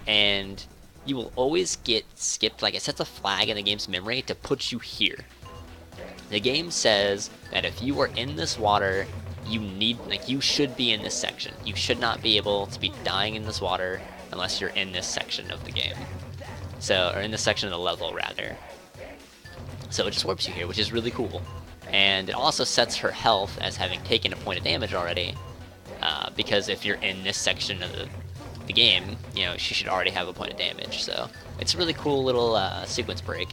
and you will always get skipped. Like, it sets a flag in the game's memory to put you here. The game says that if you are in this water, you should be in this section. You should not be able to be dying in this water unless you're in this section of the game. So, or in this section of the level, rather. So it just warps you here, which is really cool. And it also sets her health as having taken a point of damage already, because if you're in this section of the game, you know, she should already have a point of damage. So it's a really cool little sequence break.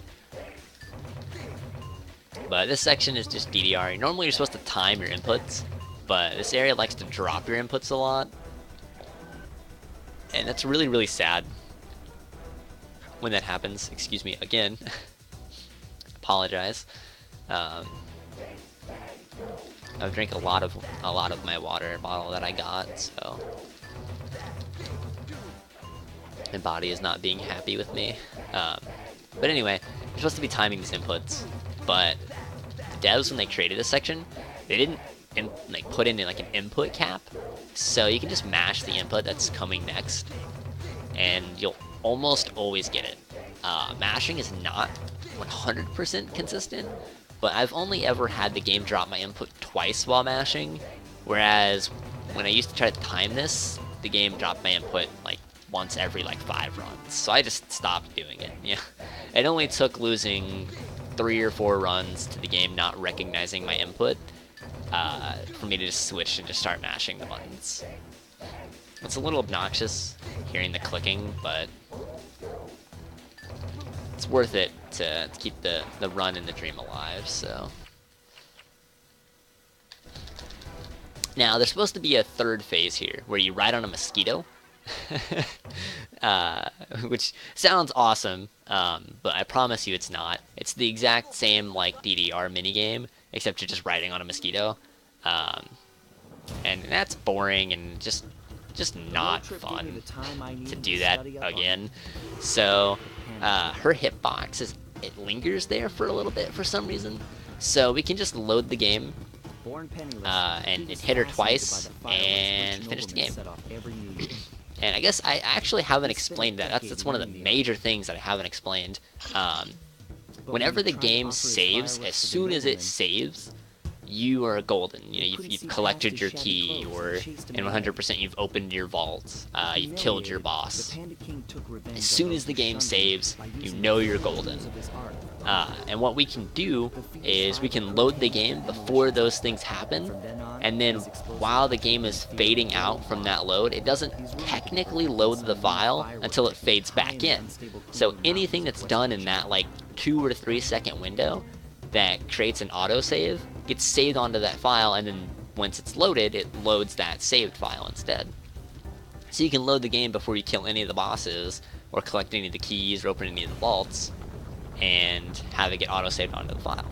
But this section is just DDR. Normally you're supposed to time your inputs, but this area likes to drop your inputs a lot. And that's really, really sad when that happens. Excuse me again. Apologize. I've drank a lot of my water bottle that I got, so my body is not being happy with me. But anyway, you're supposed to be timing these inputs, but the devs, when they created this section, they didn't like put in like an input cap, so you can just mash the input that's coming next, and you'll almost always get it. Mashing is not 100% consistent, but I've only ever had the game drop my input twice while mashing, whereas when I used to try to time this, the game dropped my input like once every like 5 runs. So I just stopped doing it. Yeah, it only took losing 3 or 4 runs to the game not recognizing my input for me to just switch and just start mashing the buttons. It's a little obnoxious hearing the clicking, but it's worth it to keep the run and the dream alive. So now there's supposed to be a third phase here where you ride on a mosquito. Which sounds awesome, but I promise you it's not. It's the exact same like DDR minigame, except you're just riding on a mosquito, and that's boring and just not fun to do that again. So her hitbox it lingers there for a little bit for some reason, so we can just load the game and hit her twice and finish the game. And I guess I actually haven't explained that. That's one of the major things that I haven't explained. Whenever the game saves, as soon as it saves, you are golden. You know, you've collected your key, or in 100% you've opened your vault. You've killed your boss. As soon as the game saves, you know you're golden. And what we can do is we can load the game before those things happen, and then while the game is fading out from that load, it doesn't technically load the file until it fades back in. So anything that's done in that like 2 or 3 second window that creates an autosave gets saved onto that file, and then once it's loaded, it loads that saved file instead. So you can load the game before you kill any of the bosses, or collect any of the keys, or open any of the vaults, and have it get auto-saved onto the file.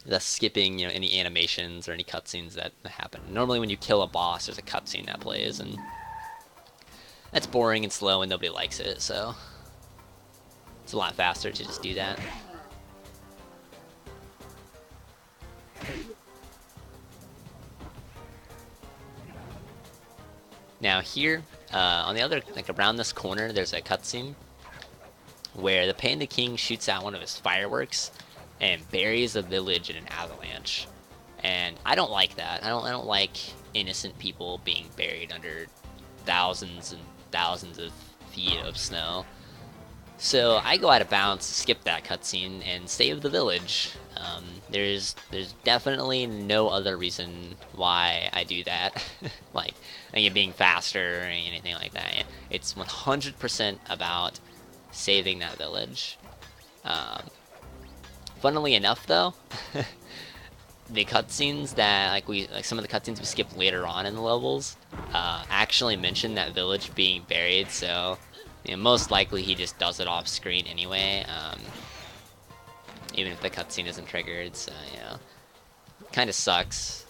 Thus skipping, you know, any animations or any cutscenes that happen. Normally when you kill a boss, there's a cutscene that plays, and that's boring and slow and nobody likes it, so it's a lot faster to just do that. Now here, on the other, like around this corner, there's a cutscene where the Panda King shoots out one of his fireworks and buries a village in an avalanche. And I don't like that. I don't like innocent people being buried under thousands and thousands of feet of snow. So I go out of bounds to skip that cutscene and save the village. There's definitely no other reason why I do that, like it being faster or anything like that. It's 100% about saving that village. Funnily enough, though, the cutscenes that some of the cutscenes we skip later on in the levels actually mention that village being buried. So you know, most likely he just does it off screen anyway, even if the cutscene isn't triggered. So you know, kind of sucks.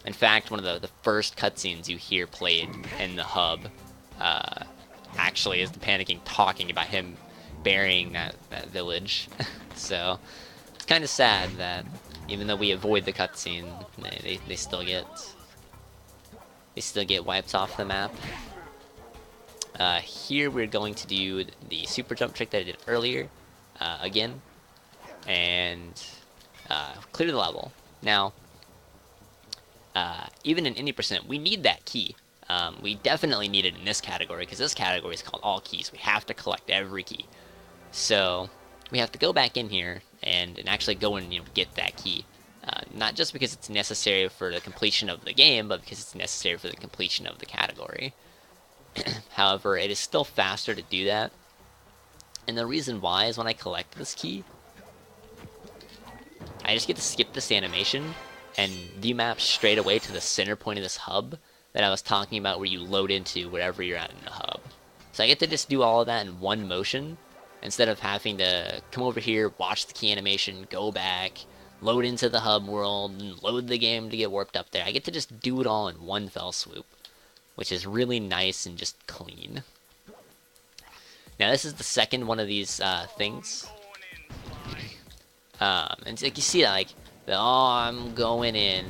In fact, one of the first cutscenes you hear played in the hub actually is the Panda King talking about him burying that village. So it's kind of sad that, Even though we avoid the cutscene, they still get wiped off the map. Here we're going to do the super jump trick that I did earlier, again, and clear the level. Now, even in any percent, we need that key. We definitely need it in this category, because this category is called all keys. We have to collect every key. So we have to go back in here and actually go and get that key. Not just because it's necessary for the completion of the game, but because it's necessary for the completion of the category. However, it is still faster to do that. And the reason why is when I collect this key, I just get to skip this animation and view map straight away to the center point of this hub that I was talking about, where you load into wherever you're at in the hub. So I get to just do all of that in one motion, instead of having to come over here, watch the key animation, go back, load into the hub world, and load the game to get warped up there. I get to just do it all in one fell swoop, which is really nice and just clean. Now this is the second one of these things. And like you see that, like, oh, I'm going in.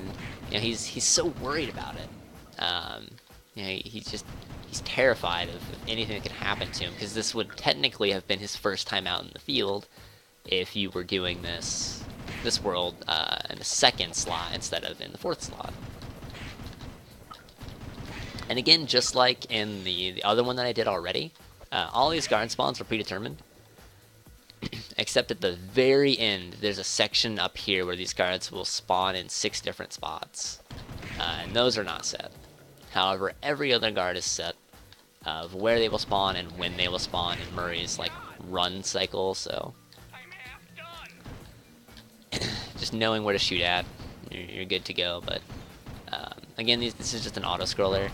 He's so worried about it. He's terrified of anything that could happen to him, because this would technically have been his first time out in the field if you were doing this world in the second slot instead of in the fourth slot. And again, just like in the other one that I did already, all these guard spawns are predetermined, except at the very end, there's a section up here where these guards will spawn in 6 different spots, and those are not set. However, every other guard is set of where they will spawn and when they will spawn in Murray's like run cycle. So just knowing where to shoot at, you're good to go. But again, this is just an auto scroller,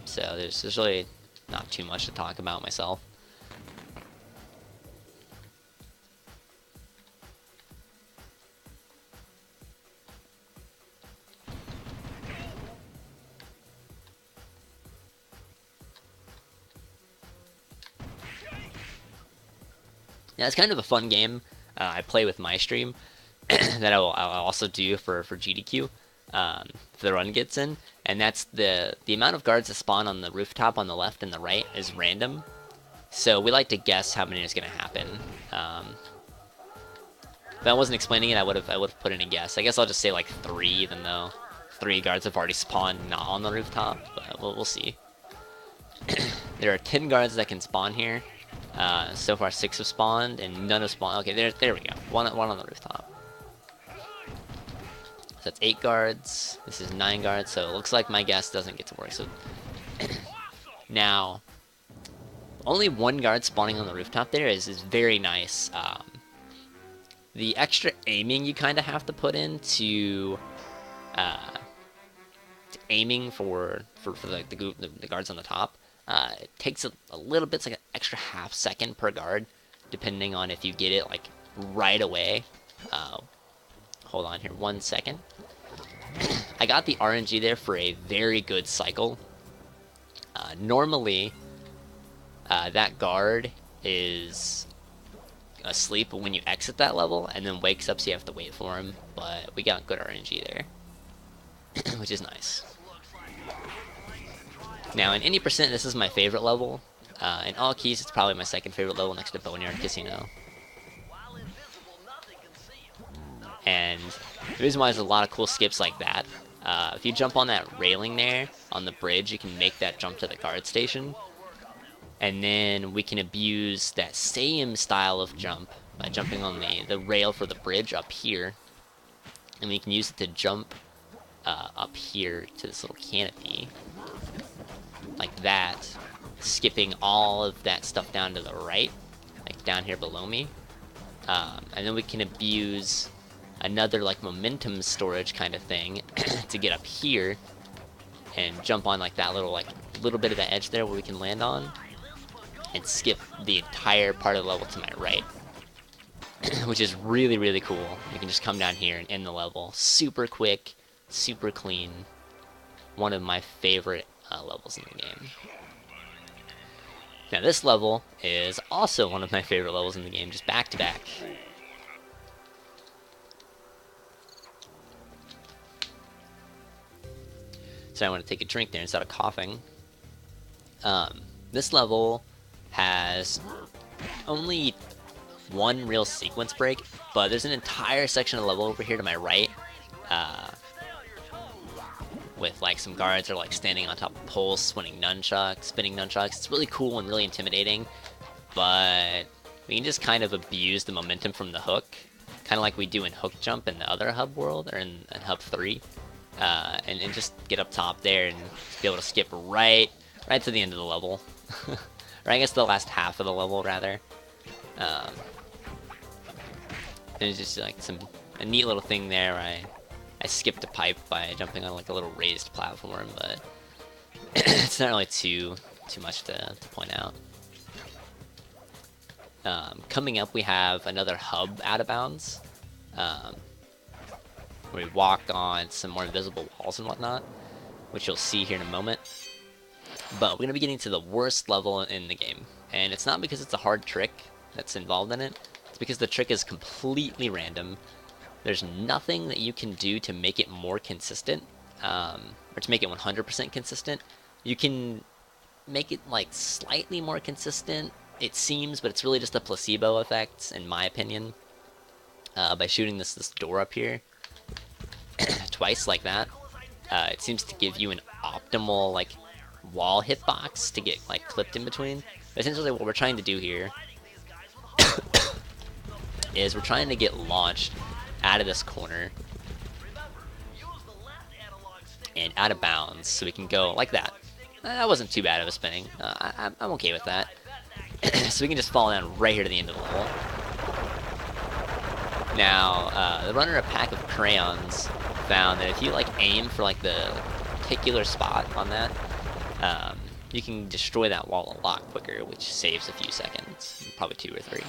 so there's really not too much to talk about myself. Yeah, it's kind of a fun game I play with my stream that I'll also do for GDQ if the run gets in, and that's the amount of guards that spawn on the rooftop on the left and the right is random, so we like to guess how many is going to happen. If I wasn't explaining it, I would have put in a guess. I guess I'll just say like 3, even though 3 guards have already spawned not on the rooftop, but we'll see. There are 10 guards that can spawn here. So far 6 have spawned, and none have spawned. Okay, there we go. One on the rooftop. So that's 8 guards. This is 9 guards, so it looks like my guess doesn't get to work. So now, only 1 guard spawning on the rooftop there is very nice. The extra aiming you kind of have to put into aiming for the guards on the top. It takes a little bit, it's like an extra half second per guard, depending on if you get it like right away. Hold on here 1 second. I got the RNG there for a very good cycle. Normally, that guard is asleep when you exit that level, and then wakes up, so you have to wait for him. But we got good RNG there, which is nice. Now, in any percent, this is my favorite level. In all keys, it's probably my second favorite level next to Boneyard Casino. And the reason why there's a lot of cool skips like that, if you jump on that railing there, on the bridge, you can make that jump to the guard station. And then we can abuse that same style of jump by jumping on the rail for the bridge up here. And we can use it to jump up here to this little canopy. Like that, skipping all of that stuff down to the right, like down here below me. And then we can abuse another like momentum storage kind of thing to get up here and jump on like that little bit of the edge there where we can land on, and skip the entire part of the level to my right, which is really, really cool. You can just come down here and end the level super quick, super clean. One of my favorite levels in the game. Now this level is also one of my favorite levels in the game, just back to back. So I want to take a drink there instead of coughing. This level has only one real sequence break, but there's an entire section of the level over here to my right, with like some guards are like standing on top of poles, spinning nunchucks. It's really cool and really intimidating, but we can just kind of abuse the momentum from the hook, kind of like we do in Hook Jump in the other hub world, or in Hub 3, and just get up top there and be able to skip right to the end of the level, or I guess the last half of the level rather. And it's just like a neat little thing there where I skipped a pipe by jumping on like a little raised platform, but it's not really too much to point out. Coming up, we have another hub out of bounds, where we walk on some more invisible walls and whatnot, which you'll see here in a moment. But we're going to be getting to the worst level in the game, and it's not because it's a hard trick that's involved in it, it's because the trick is completely random. There's nothing that you can do to make it more consistent, or to make it 100% consistent. You can make it like slightly more consistent, it seems, but it's really just a placebo effect, in my opinion, by shooting this door up here twice like that. It seems to give you an optimal like wall hitbox to get like clipped in between. But essentially what we're trying to do here is we're trying to get launched out of this corner and out of bounds, so we can go like that. That wasn't too bad of a spinning. I'm okay with that. So we can just fall down right here to the end of the level. Now, the runner, a pack of crayons, found that if you like aim for like the particular spot on that, you can destroy that wall a lot quicker, which saves a few seconds, probably 2 or 3.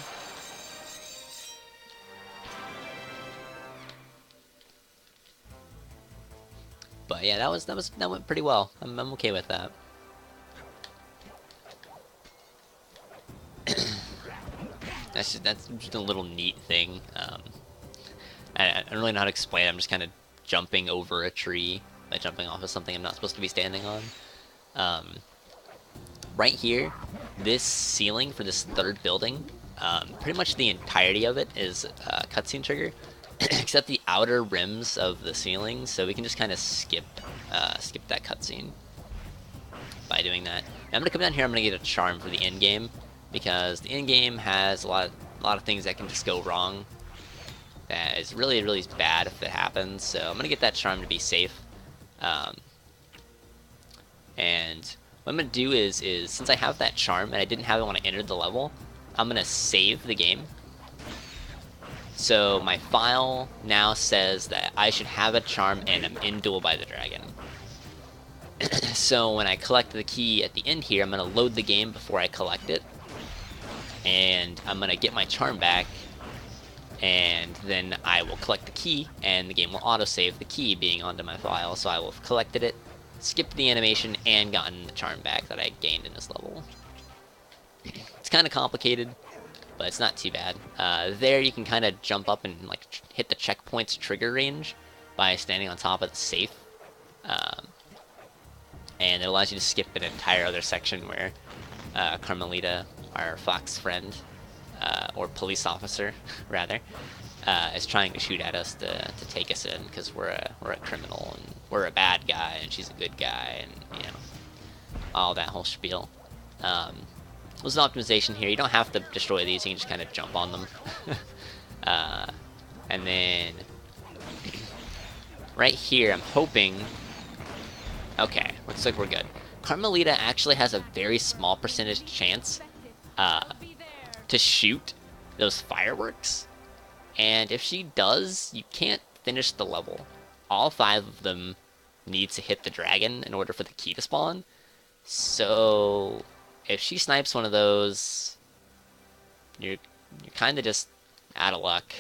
But yeah, that went pretty well. I'm okay with that. That's just a little neat thing. I don't really know how to explain it. I'm just kind of jumping over a tree by jumping off of something I'm not supposed to be standing on. Right here, this ceiling for this third building, pretty much the entirety of it is a cutscene trigger, except the outer rims of the ceiling. So we can just kind of skip that cutscene by doing that. And I'm gonna come down here. I'm gonna get a charm for the end game, because the end game has a lot of things that can just go wrong. That is really, really bad if it happens. So I'm gonna get that charm to be safe. And what I'm gonna do is since I have that charm and I didn't have it when I entered the level, I'm gonna save the game. So my file now says that I should have a charm and I'm in Duel by the Dragon. So when I collect the key at the end here, I'm gonna load the game before I collect it, and I'm gonna get my charm back, and then I will collect the key, and the game will autosave the key being onto my file. So I will have collected it, skipped the animation, and gotten the charm back that I gained in this level. It's kind of complicated, but it's not too bad. There you can kind of jump up and like hit the checkpoint's trigger range by standing on top of the safe, and it allows you to skip an entire other section where Carmelita, our fox friend, or police officer rather, is trying to shoot at us to take us in, because we're a criminal and we're a bad guy and she's a good guy, and you know, all that whole spiel. There's an optimization here. You don't have to destroy these, you can just kind of jump on them. And then right here, I'm hoping... Okay, looks like we're good. Carmelita actually has a very small percentage chance to shoot those fireworks. And if she does, you can't finish the level. All 5 of them need to hit the dragon in order for the key to spawn. So if she snipes one of those, you're kind of just out of luck,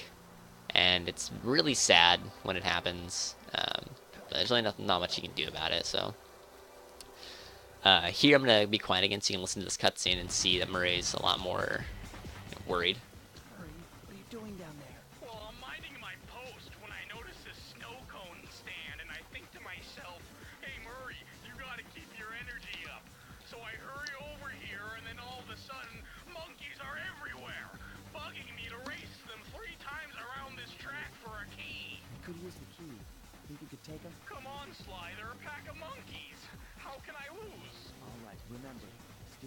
and it's really sad when it happens. But there's really not much you can do about it. So here I'm gonna be quiet again, so you can listen to this cutscene and see that Murray's a lot more worried. Murray, what are you doing down there? Well, I'm minding my post when I notice this snow cone stand, and I think to myself, hey Murray,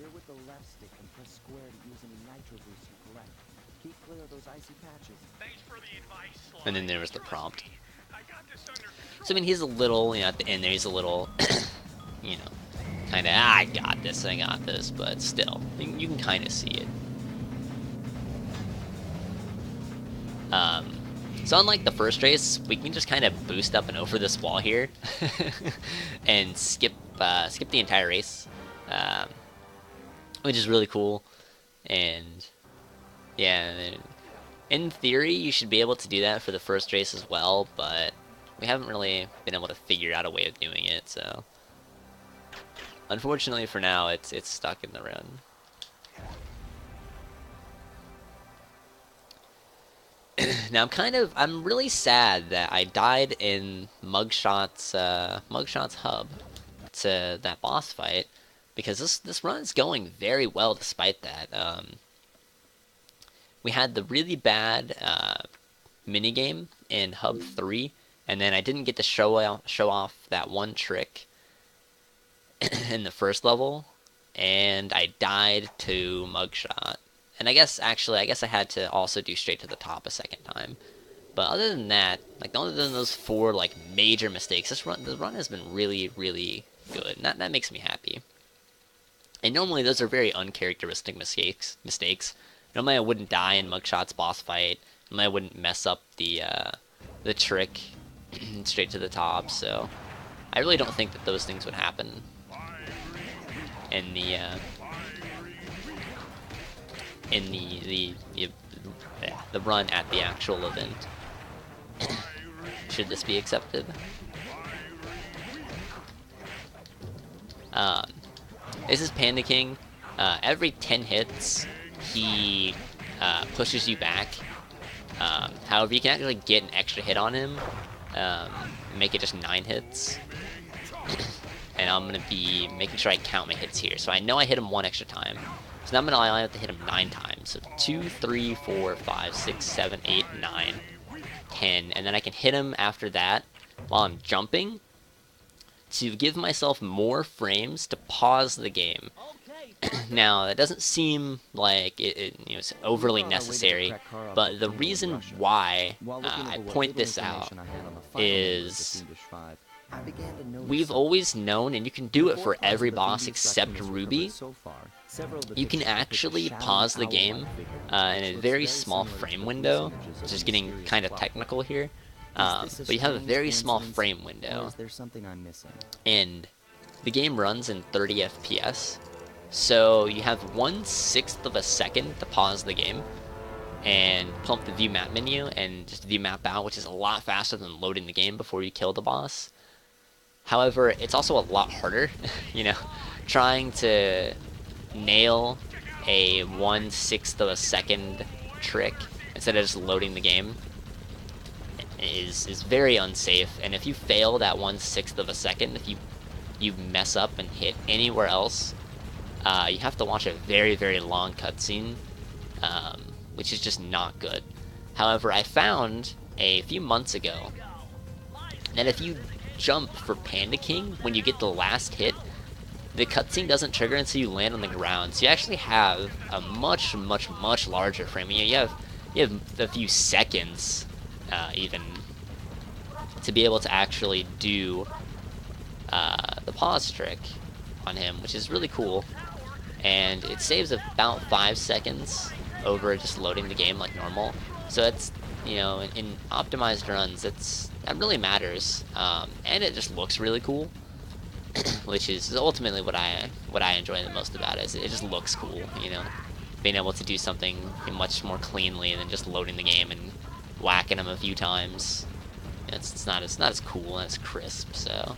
Steer with the left stick and press square to use any nitro boost you collect. Keep clear of those icy patches. Thanks for the advice, Sly. And then there was the prompt. I got this under control. So I mean, he's a little, you know, at the end there, he's a little, you know, kind of, I got this, but still, you can kind of see it. So unlike the first race, we can just kind of boost up and over this wall here, and skip the entire race, which is really cool. And yeah, in theory, you should be able to do that for the first race as well, but we haven't really been able to figure out a way of doing it. So unfortunately, for now, it's stuck in the run. Now I'm really sad that I died in Mugshot's hub to that boss fight, because this run is going very well despite that. We had the really bad minigame in Hub 3, and then I didn't get to show off that one trick in the first level, and I died to Mugshot. And I guess I had to also do straight to the top a second time. But other than that, like other than those 4 like major mistakes, the run has been really, really good. And that makes me happy. And normally those are very uncharacteristic mistakes. Normally I wouldn't die in Mugshot's boss fight. Normally I wouldn't mess up the trick straight to the top. So I really don't think that those things would happen in the run at the actual event. Should this be accepted? This is Panda King. Every 10 hits, he pushes you back. However, you can actually get an extra hit on him, make it just 9 hits. And I'm going to be making sure I count my hits here. So I know I hit him 1 extra time. So now I'm going to have to hit him 9 times. So 2, 3, 4, 5, 6, 7, 8, 9, 10. And then I can hit him after that while I'm jumping to give myself more frames to pause the game. Now, that doesn't seem like it's overly necessary, but the reason why I point this out is we've always known, and you can do it for every boss except Ruby, you can actually pause the game in a very small frame window, which is getting kind of technical here, but you have a very small frame window, and the game runs in 30 FPS, so you have 1/6 of a second to pause the game, and pull up the view map menu, and just view map out, which is a lot faster than loading the game before you kill the boss. However, it's also a lot harder, you know, trying to nail a 1/6 of a second trick instead of just loading the game is very unsafe. And if you fail that 1/6 of a second, if you mess up and hit anywhere else, you have to watch a very, very long cutscene, which is just not good. However, I found a few months ago that if you jump for Panda King, when you get the last hit, the cutscene doesn't trigger until you land on the ground. So you actually have a much, much, much larger frame. You have a few seconds, even, to be able to actually do the pause trick on him, which is really cool. And it saves about 5 seconds over just loading the game like normal. So it's, you know, in optimized runs, that really matters, and it just looks really cool, which is ultimately what I enjoy the most about it. Is it just looks cool, you know, being able to do something much more cleanly than just loading the game and whacking them a few times. It's not as cool and as crisp. So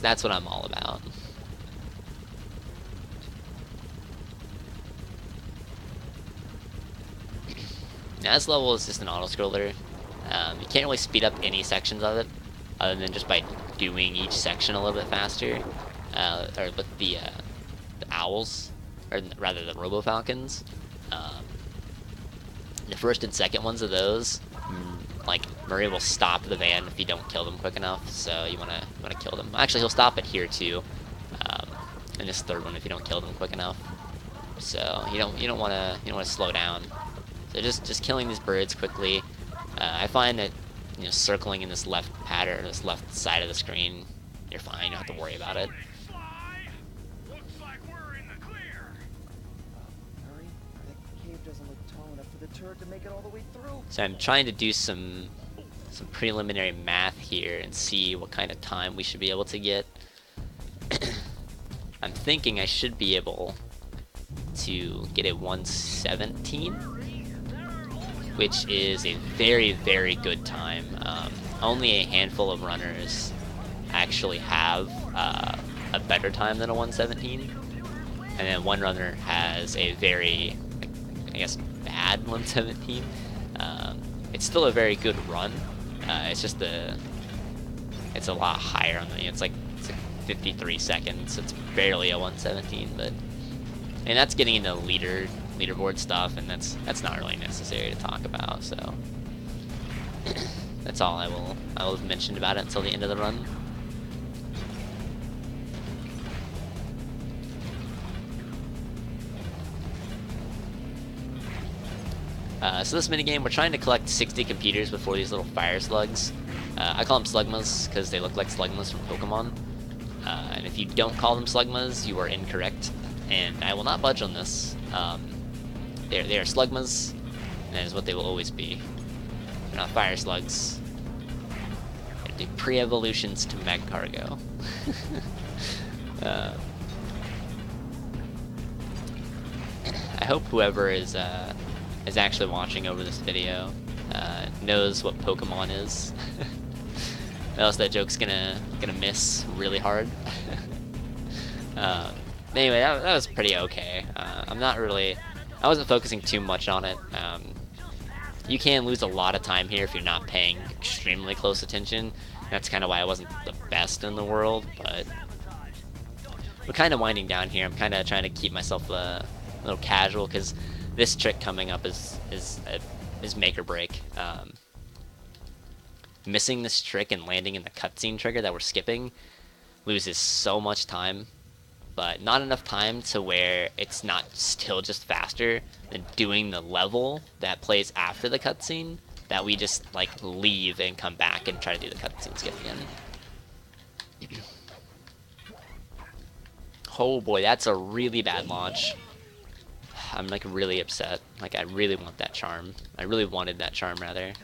that's what I'm all about. Now, this level is just an auto-scroller. You can't really speed up any sections of it, other than just by doing each section a little bit faster. Or with the owls, or rather the Robo-Falcons. The first and second ones of those, like, Murray will stop the van if you don't kill them quick enough, so you wanna kill them. Actually, he'll stop it here too. in this third one if you don't kill them quick enough. So you don't want to slow down. So just killing these birds quickly. I find that circling in this left pattern, this left side of the screen, you're fine. You don't have to worry about it. Looks like we're in the clear. Hurry! That cave doesn't look tall enough for the turret to make it all the way through. So I'm trying to do some preliminary math here and see what kind of time we should be able to get. I'm thinking I should be able to get a 117, which is a very, very good time. Only a handful of runners actually have a better time than a 117, and then one runner has a very, I guess, bad 117. It's still a very good run. It's just it's a lot higher on the. It's like 53 seconds. It's barely a 117, and that's getting into leaderboard stuff, and that's not really necessary to talk about. So that's all I will have mentioned about it until the end of the run. So this minigame, we're trying to collect 60 computers before these little fire slugs. I call them slugmas because they look like slugmas from Pokemon. And if you don't call them slugmas, you are incorrect. And I will not budge on this. They are slugmas, and that is what they will always be. They're not fire slugs. They're the pre-evolutions to Magcargo. I hope whoever is actually watching over this video knows what Pokemon is. Or else that joke's gonna miss really hard. Anyway, that was pretty okay. I wasn't focusing too much on it. You can lose a lot of time here if you're not paying extremely close attention. That's kind of why I wasn't the best in the world, but we're kind of winding down here. I'm kind of trying to keep myself a little casual because this trick coming up is make or break. Missing this trick and landing in the cutscene trigger that we're skipping loses so much time, but not enough time to where it's not still just faster than doing the level that plays after the cutscene, that we just like leave and come back and try to do the cutscene skip again. Oh boy, that's a really bad launch. I'm like really upset. Like I really want that charm. I really wanted that charm rather.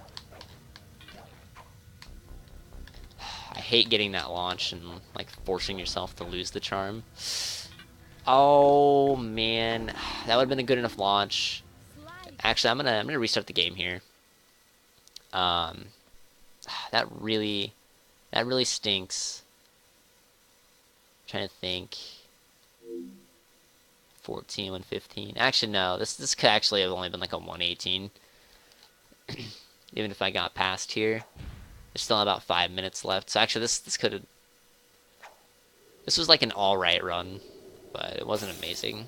I hate getting that launch and like forcing yourself to lose the charm. Oh man, that would have been a good enough launch. Actually, I'm gonna restart the game here. That really stinks. I'm trying to think. 14, 115. Actually, no. This could actually have only been like a 118. Even if I got past here. There's still about 5 minutes left. So actually, this could have. This was like an alright run, but it wasn't amazing.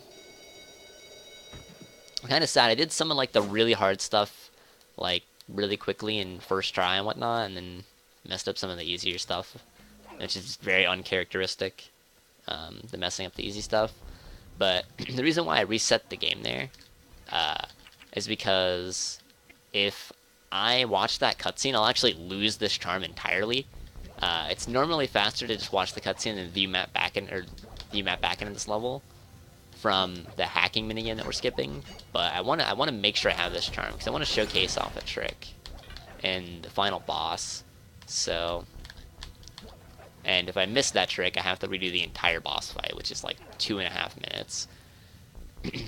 I'm kind of sad. I did some of like the really hard stuff, like really quickly in first try and whatnot, and then messed up some of the easier stuff, which is very uncharacteristic. The messing up the easy stuff. But the reason why I reset the game there is because if I watch that cutscene, I'll actually lose this charm entirely. It's normally faster to just watch the cutscene and view map back into this level from the hacking minigame that we're skipping. But I want to make sure I have this charm because I want to showcase off a trick in the final boss. So, and if I miss that trick, I have to redo the entire boss fight, which is like 2.5 minutes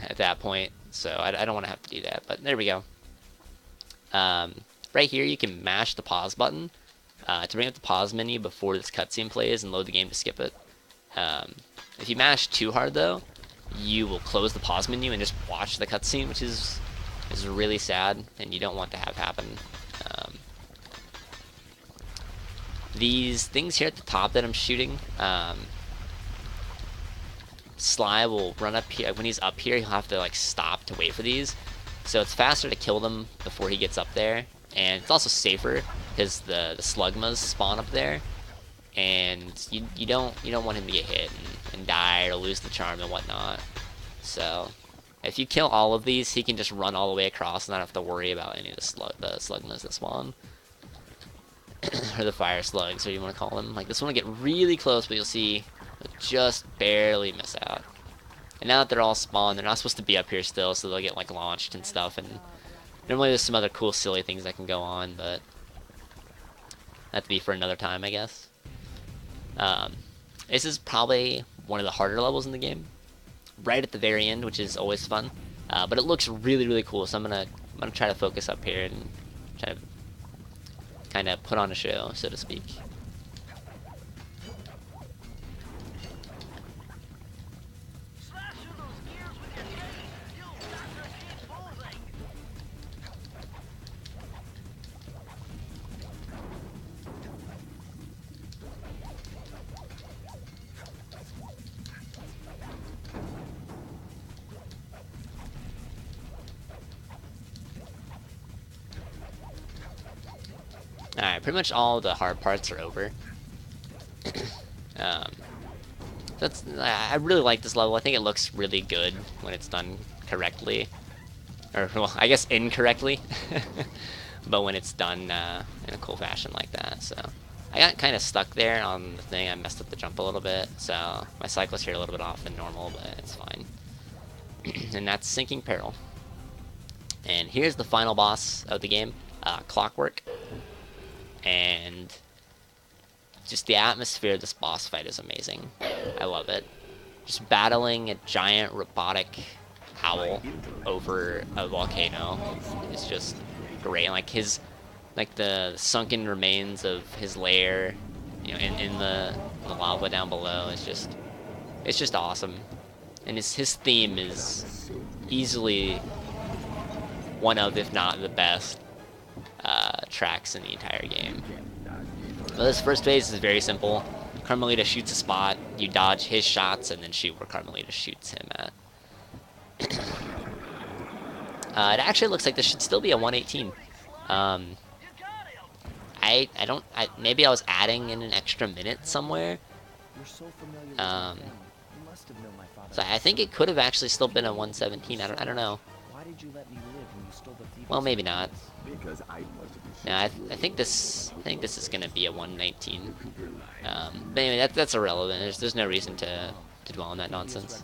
at that point. So I don't want to have to do that. But there we go. Right here, you can mash the pause button to bring up the pause menu before this cutscene plays and load the game to skip it. If you mash too hard, though, you will close the pause menu and just watch the cutscene, which is really sad, and you don't want to have happen. These things here at the top that I'm shooting, Sly will run up here. When he's up here, he'll have to like stop to wait for these. So it's faster to kill them before he gets up there, and it's also safer because the slugmas spawn up there, and you don't want him to get hit and die or lose the charm and whatnot. So if you kill all of these, he can just run all the way across and not have to worry about any of the slugmas that spawn. Or the fire slugs, or you want to call them. Like, this one will get really close, but you'll see just barely miss out. And now that they're all spawned, they're not supposed to be up here still, so they'll get like launched and stuff. And normally there's some other cool, silly things that can go on, but that'd be for another time, I guess. This is probably one of the harder levels in the game, right at the very end, which is always fun. But it looks really, really cool, so I'm gonna try to focus up here and try to kind of put on a show, so to speak. Alright, pretty much all the hard parts are over. I really like this level. I think it looks really good when it's done correctly. Or, well, I guess incorrectly. But when it's done in a cool fashion like that, so. I got kind of stuck there on the thing. I messed up the jump a little bit, so my cycle's here a little bit off than normal, but it's fine. And that's Sinking Peril. And here's the final boss of the game, Clockwork. And just the atmosphere of this boss fight is amazing. I love it. Just battling a giant robotic owl over a volcano is just great. Like the sunken remains of his lair, you know, in the lava down below is just awesome. And his theme is easily one of, if not the best, tracks in the entire game. Well, this first phase is very simple. Carmelita shoots a spot, you dodge his shots, and then shoot where Carmelita shoots him at. It actually looks like this should still be a 118. Maybe I was adding in an extra minute somewhere. So I think it could have actually still been a 117. I don't know. Well, maybe not. No, I think this is gonna be a 119. But anyway, that's irrelevant. There's no reason to dwell on that nonsense.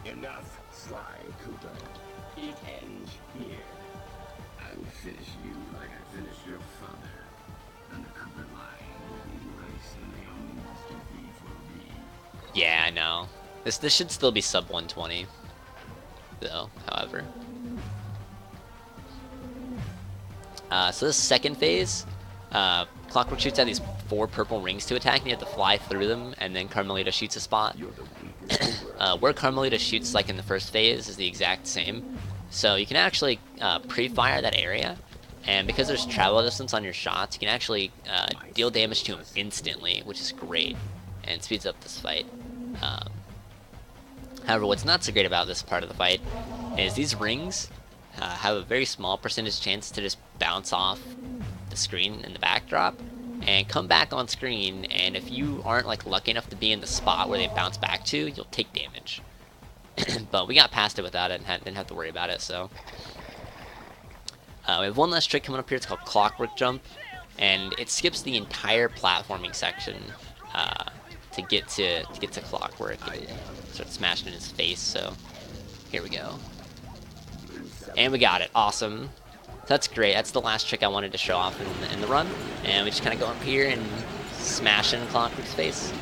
Enough, Sly Cooper. It ends here. I'll finish you like I finished your father. And the Cooper line will be nice and the only masterpiece will be. Yeah, I know. This should still be sub 120. Though, however. So this second phase, Clockwork shoots out these 4 purple rings to attack, and you have to fly through them, and then Carmelita shoots a spot. Where Carmelita shoots, like in the first phase, is the exact same. So you can actually pre-fire that area, and because there's travel distance on your shots, you can actually deal damage to him instantly, which is great, and speeds up this fight. However, what's not so great about this part of the fight is these rings have a very small percentage chance to just bounce off the screen in the backdrop and come back on screen, and if you aren't like lucky enough to be in the spot where they bounce back to, you'll take damage. But we got past it without it and didn't have to worry about it, so. We have one last trick coming up here. It's called Clockwork Jump, and it skips the entire platforming section to get to Clockwork and start smashing in his face. So here we go, and we got it. Awesome. That's great. That's the last trick I wanted to show off in the run, and we just kind of go up here and smash in Clockwork's face.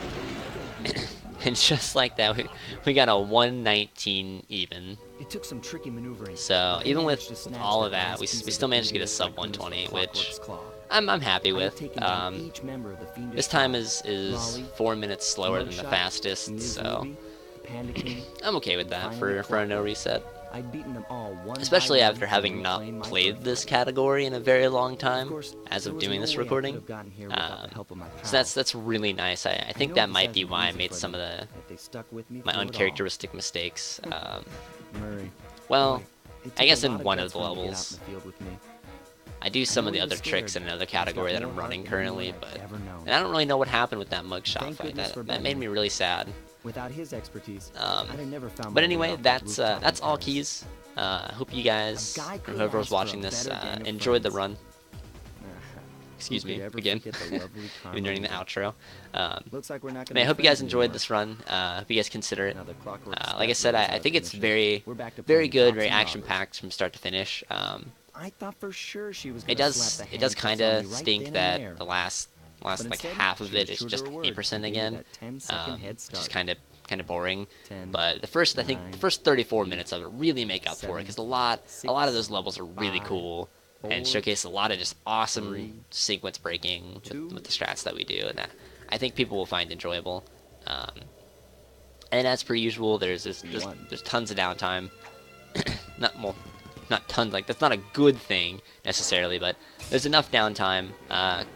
And just like that, we got a 119 even. It took some tricky maneuvering. So even with all of that, we still managed to get a sub 120, which I'm happy with. This time is 4 minutes slower than the fastest, so I'm okay with that for a no reset. Especially after having not played this category in a very long time, as of doing this recording. So that's really nice. I think that might be why I made some of my uncharacteristic mistakes. Well, I guess in one of the levels. I do some of the other tricks in another category that I'm running currently, but and I don't really know what happened with that mugshot fight. That made me really sad. Without his expertise, I'd have never found But my way anyway, up that's the rooftop in all Paris. keys. I hope you guys, A guy or could whoever was ask for a watching this, better gang of enjoyed the friends. run. Excuse Who could me ever again. forget the lovely Even during the Carmelita? outro. Looks like we're not I gonna mean, I be hope you guys friends enjoyed anymore. this run. I hope you guys consider it. Now the Clockwork Like I said, Specialist I think it's out very, We're back to very playing good, cops very and robbers. action-packed from start to finish. I thought for sure she was It gonna does slap the handcuffs kind on of me right stink then and that there. the last But like instead, half of she it was is true to just her word 8% and gave me again, that 10-second head which is start. kind of boring. 10, But the first, I think, 9, the first 34 minutes of it really make up for it, 7, because a lot of those 6, levels are really 5, cool and 4, showcase a lot of just awesome 3, sequence breaking 2, with the strats that we do, and that I think people will find enjoyable. And as per usual, there's tons of downtime. Not tons, like that's not a good thing necessarily, but there's enough downtime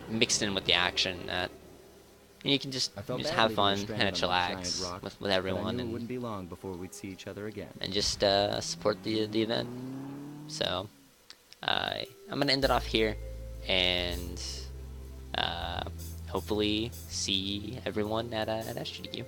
mixed in with the action that you can just have fun, kind of chillax with everyone, It and wouldn't be long before we'd see each other again. just support the event. So I'm gonna end it off here, and hopefully see everyone at SGDQ.